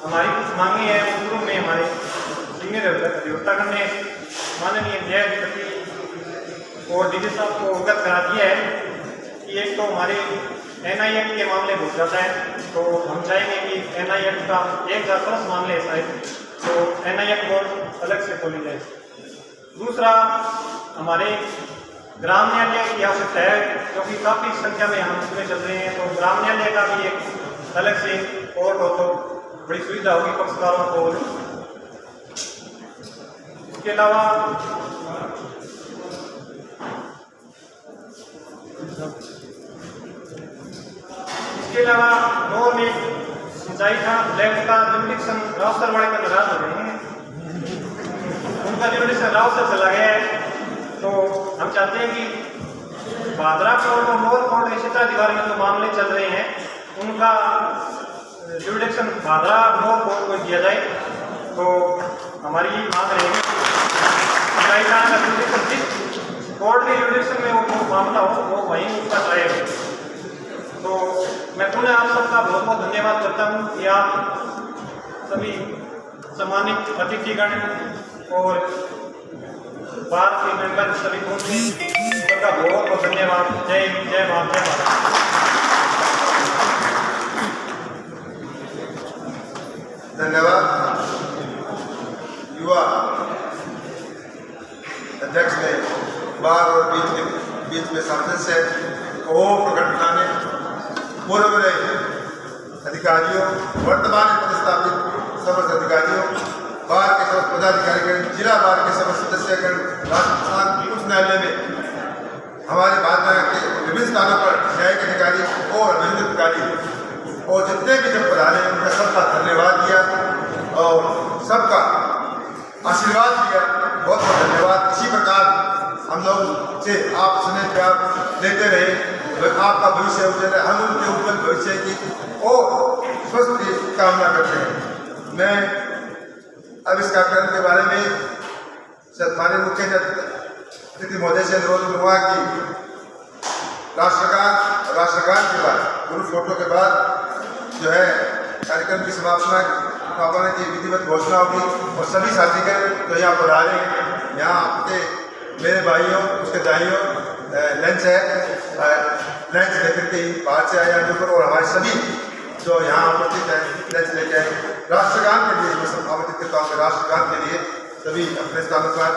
हमारी कुछ मांगे हैं। पूर्व में हमारे सीनियर अधिवक्तागण ने माननीय न्यायाधिपति और डीजी साहब को अवगत करा दिया है कि एक तो हमारे NI एक्ट के मामले बहुत ज़्यादा है, तो हम चाहेंगे कि NI एक्ट का 1010 मामले ऐसा है तो NI एक्ट बोर्ड अलग से खोली जाए। दूसरा, हमारे ग्राम न्यायालय की आवश्यकता है क्योंकि काफ़ी संख्या में हम इसमें चल रहे हैं, तो ग्राम न्यायालय का भी एक अलग से कोर्ट हो तो बड़ी सुविधा होगी पक्षकारों को। इसके अलावा नौ में सिंचाई का लैब का जुरिडिक्शन रावसर वाले का नाराज हो रहे हैं, उनका जुरिडिक्शन रावसर चला गया है। तो हम चाहते हैं कि भादरा कोर्ट और मोर कोर्ट के क्षेत्राधिकार में जो मामले चल रहे हैं उनका जुरिडिक्शन भादरा मोर कोर्ट को दिया जाए। तो हमारी ये मांग रहेगी सिंचाई का जुरिडिक्शन जिस कोर्ट के जुरिडिक्शन में वो मामला हो वो वहीं उसका ट्रायल हो। तो मैं पुनः आप सबका बहुत बहुत धन्यवाद करता हूँ कि आप सभी सम्मानित अतिथिगण और बार के मेंबर सभी पहुँचे, सबका बहुत बहुत धन्यवाद। जय हिंद, जय भारत, जय भारत। धन्यवाद। युवा अध्यक्ष ने बार और बीच में सामंजस्य को प्रकट कराने पूर्व अधिकारियों, वर्तमान पदस्थापित समस्त अधिकारियों, बार के समस्त पदाधिकारीगण, जिला बार के समस्त सदस्यगण, राजस्थान उच्च न्यायालय में हमारे भादरा के विभिन्न स्थानों पर न्यायिक अधिकारी और अभियुक्त अधिकारी और जितने भी जब पधारे हैं उनका सबका धन्यवाद दिया और सबका आशीर्वाद दिया। बहुत बहुत धन्यवाद। इसी प्रकार हम लोग से आप स्नेह प्यार देते रहे, आपका भविष्य उज्जवल है, हम उनके उज्जवल भविष्य की और स्वस्थ की कामना करते हैं। मैं अब इस कार्यक्रम के बारे में सम्मानित मुख्य अतिथि महोदय से अनुरोध करूँगा कि राष्ट्रगान के बाद गुरु फोटो के बाद जो है कार्यक्रम की समापना की विधिवत घोषणा होगी और सभी साथीगण तो यहाँ पर आ रहे हैं। यहाँ आपके मेरे भाइयों उसके दाइयों लंच है, लंच लेकर के बाहर से आए हैं और हमारे सभी जो यहाँ उपस्थित हैं लंच लेके आए। राष्ट्रगान के लिए मैं आमंत्रित करता हूँ। राष्ट्रगान के लिए सभी अपने स्थानों पर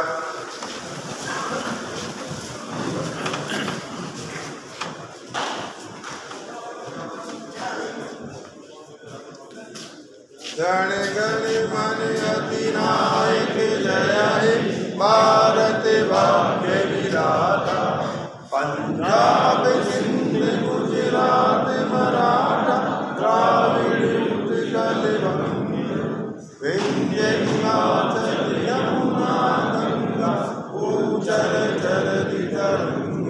गण गण मन अधिनायक जय हे भारत भाग्य विधाता, पंजाब सिंध गुजरात मराठा द्राविड़ उत्कल विंध्य हिमाचल यमुना गंगा उच्चर जलधि तरंग,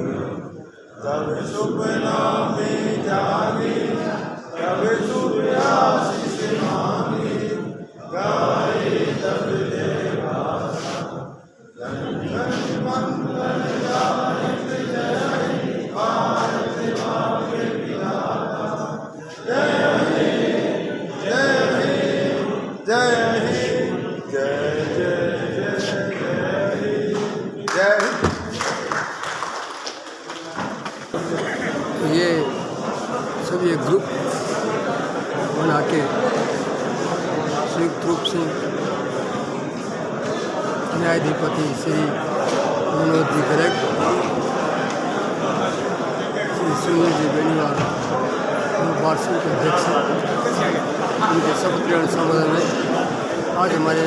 तब शुभ नामे जागे तब शुभ आशीष मांगे, गाए तब जय मंगल दायक जय भारत भाग्य विधाता, जय हे जय हे जय हे जय जय जय जय ये सब ये ग्रुप बना के संयुक्त रूप से न्यायाधिपति श्री मनोज जी गर्ग, श्री सुनील जी बेनीवाल बार संघ के अध्यक्ष, उनके सब किरण संबोधन में आज हमारे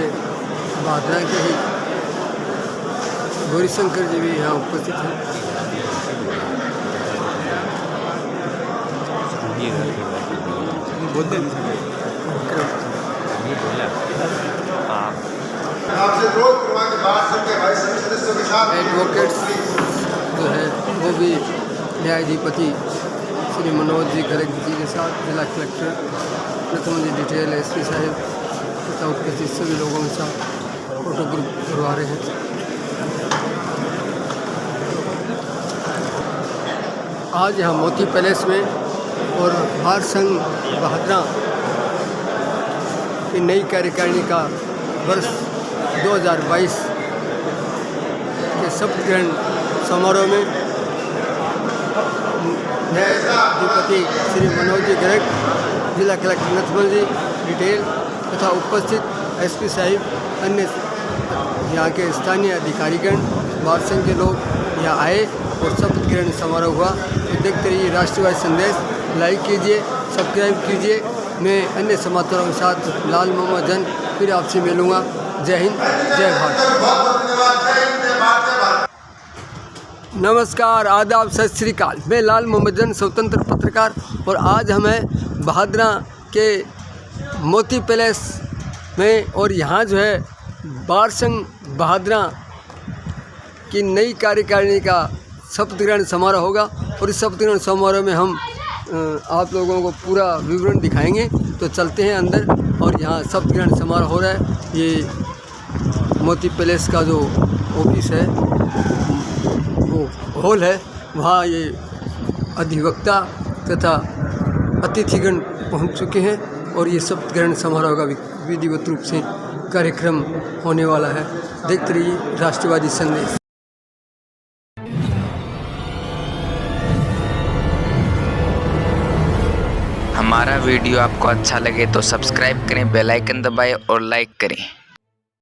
भादरा के ही गौरीशंकर जी भी यहाँ उपस्थित हैं। आपसे रोज करवा के बाद सबके भाई सभी सदस्यों के साथ एडवोकेट्स जो है वो भी न्यायाधिपति श्री मनोज जी गर्ग जी के साथ जिला कलेक्टर प्रथम जी डिटेल एसपी साहब तथा उपस्थित सभी लोगों के साथ फोटो ग्रुप करवा रहे हैं। आज यहाँ मोती पैलेस में और बार संघ भादरा की नई कार्यकारिणी का वर्ष 2022 के शपथ ग्रहण समारोह में न्यायाधिपति श्री मनोज जी गर्ग, जिला कलेक्टर नथमल जी डिटेल तथा उपस्थित एसपी साहिब, अन्य यहाँ के स्थानीय अधिकारीगण, बार संघ के लोग यहाँ आए और शपथ ग्रहण समारोह हुआ। तो देखते रहिए राष्ट्रवादी संदेश, लाइक कीजिए, सब्सक्राइब कीजिए मैं अन्य समाचारों के साथ लाल मोहम्मद जन फिर आपसे मिलूँगा। जय हिंद, जय भारत। नमस्कार, आदाब, सत श्री अकाल। मैं लाल मोहम्मद जन, स्वतंत्र पत्रकार, और आज हम हैं बहादरा के मोती पैलेस में, और यहाँ जो है बारसंघ बहादरा की नई कार्यकारिणी का शपथ ग्रहण समारोह होगा, और इस शपथ ग्रहण समारोह में हम आप लोगों को पूरा विवरण दिखाएंगे। तो चलते हैं अंदर, और यहाँ शपथ ग्रहण समारोह हो रहा है। ये मोती पैलेस का जो ऑफिस है, वो हॉल है, वहाँ ये अधिवक्ता तथा अतिथिगण पहुँच चुके हैं, और ये शपथ ग्रहण समारोह का विधिवत रूप से कार्यक्रम होने वाला है। देखते रहिए राष्ट्रवादी संदेश। हमारा वीडियो आपको अच्छा लगे तो सब्सक्राइब करें, बेल आइकन दबाएं और लाइक करें।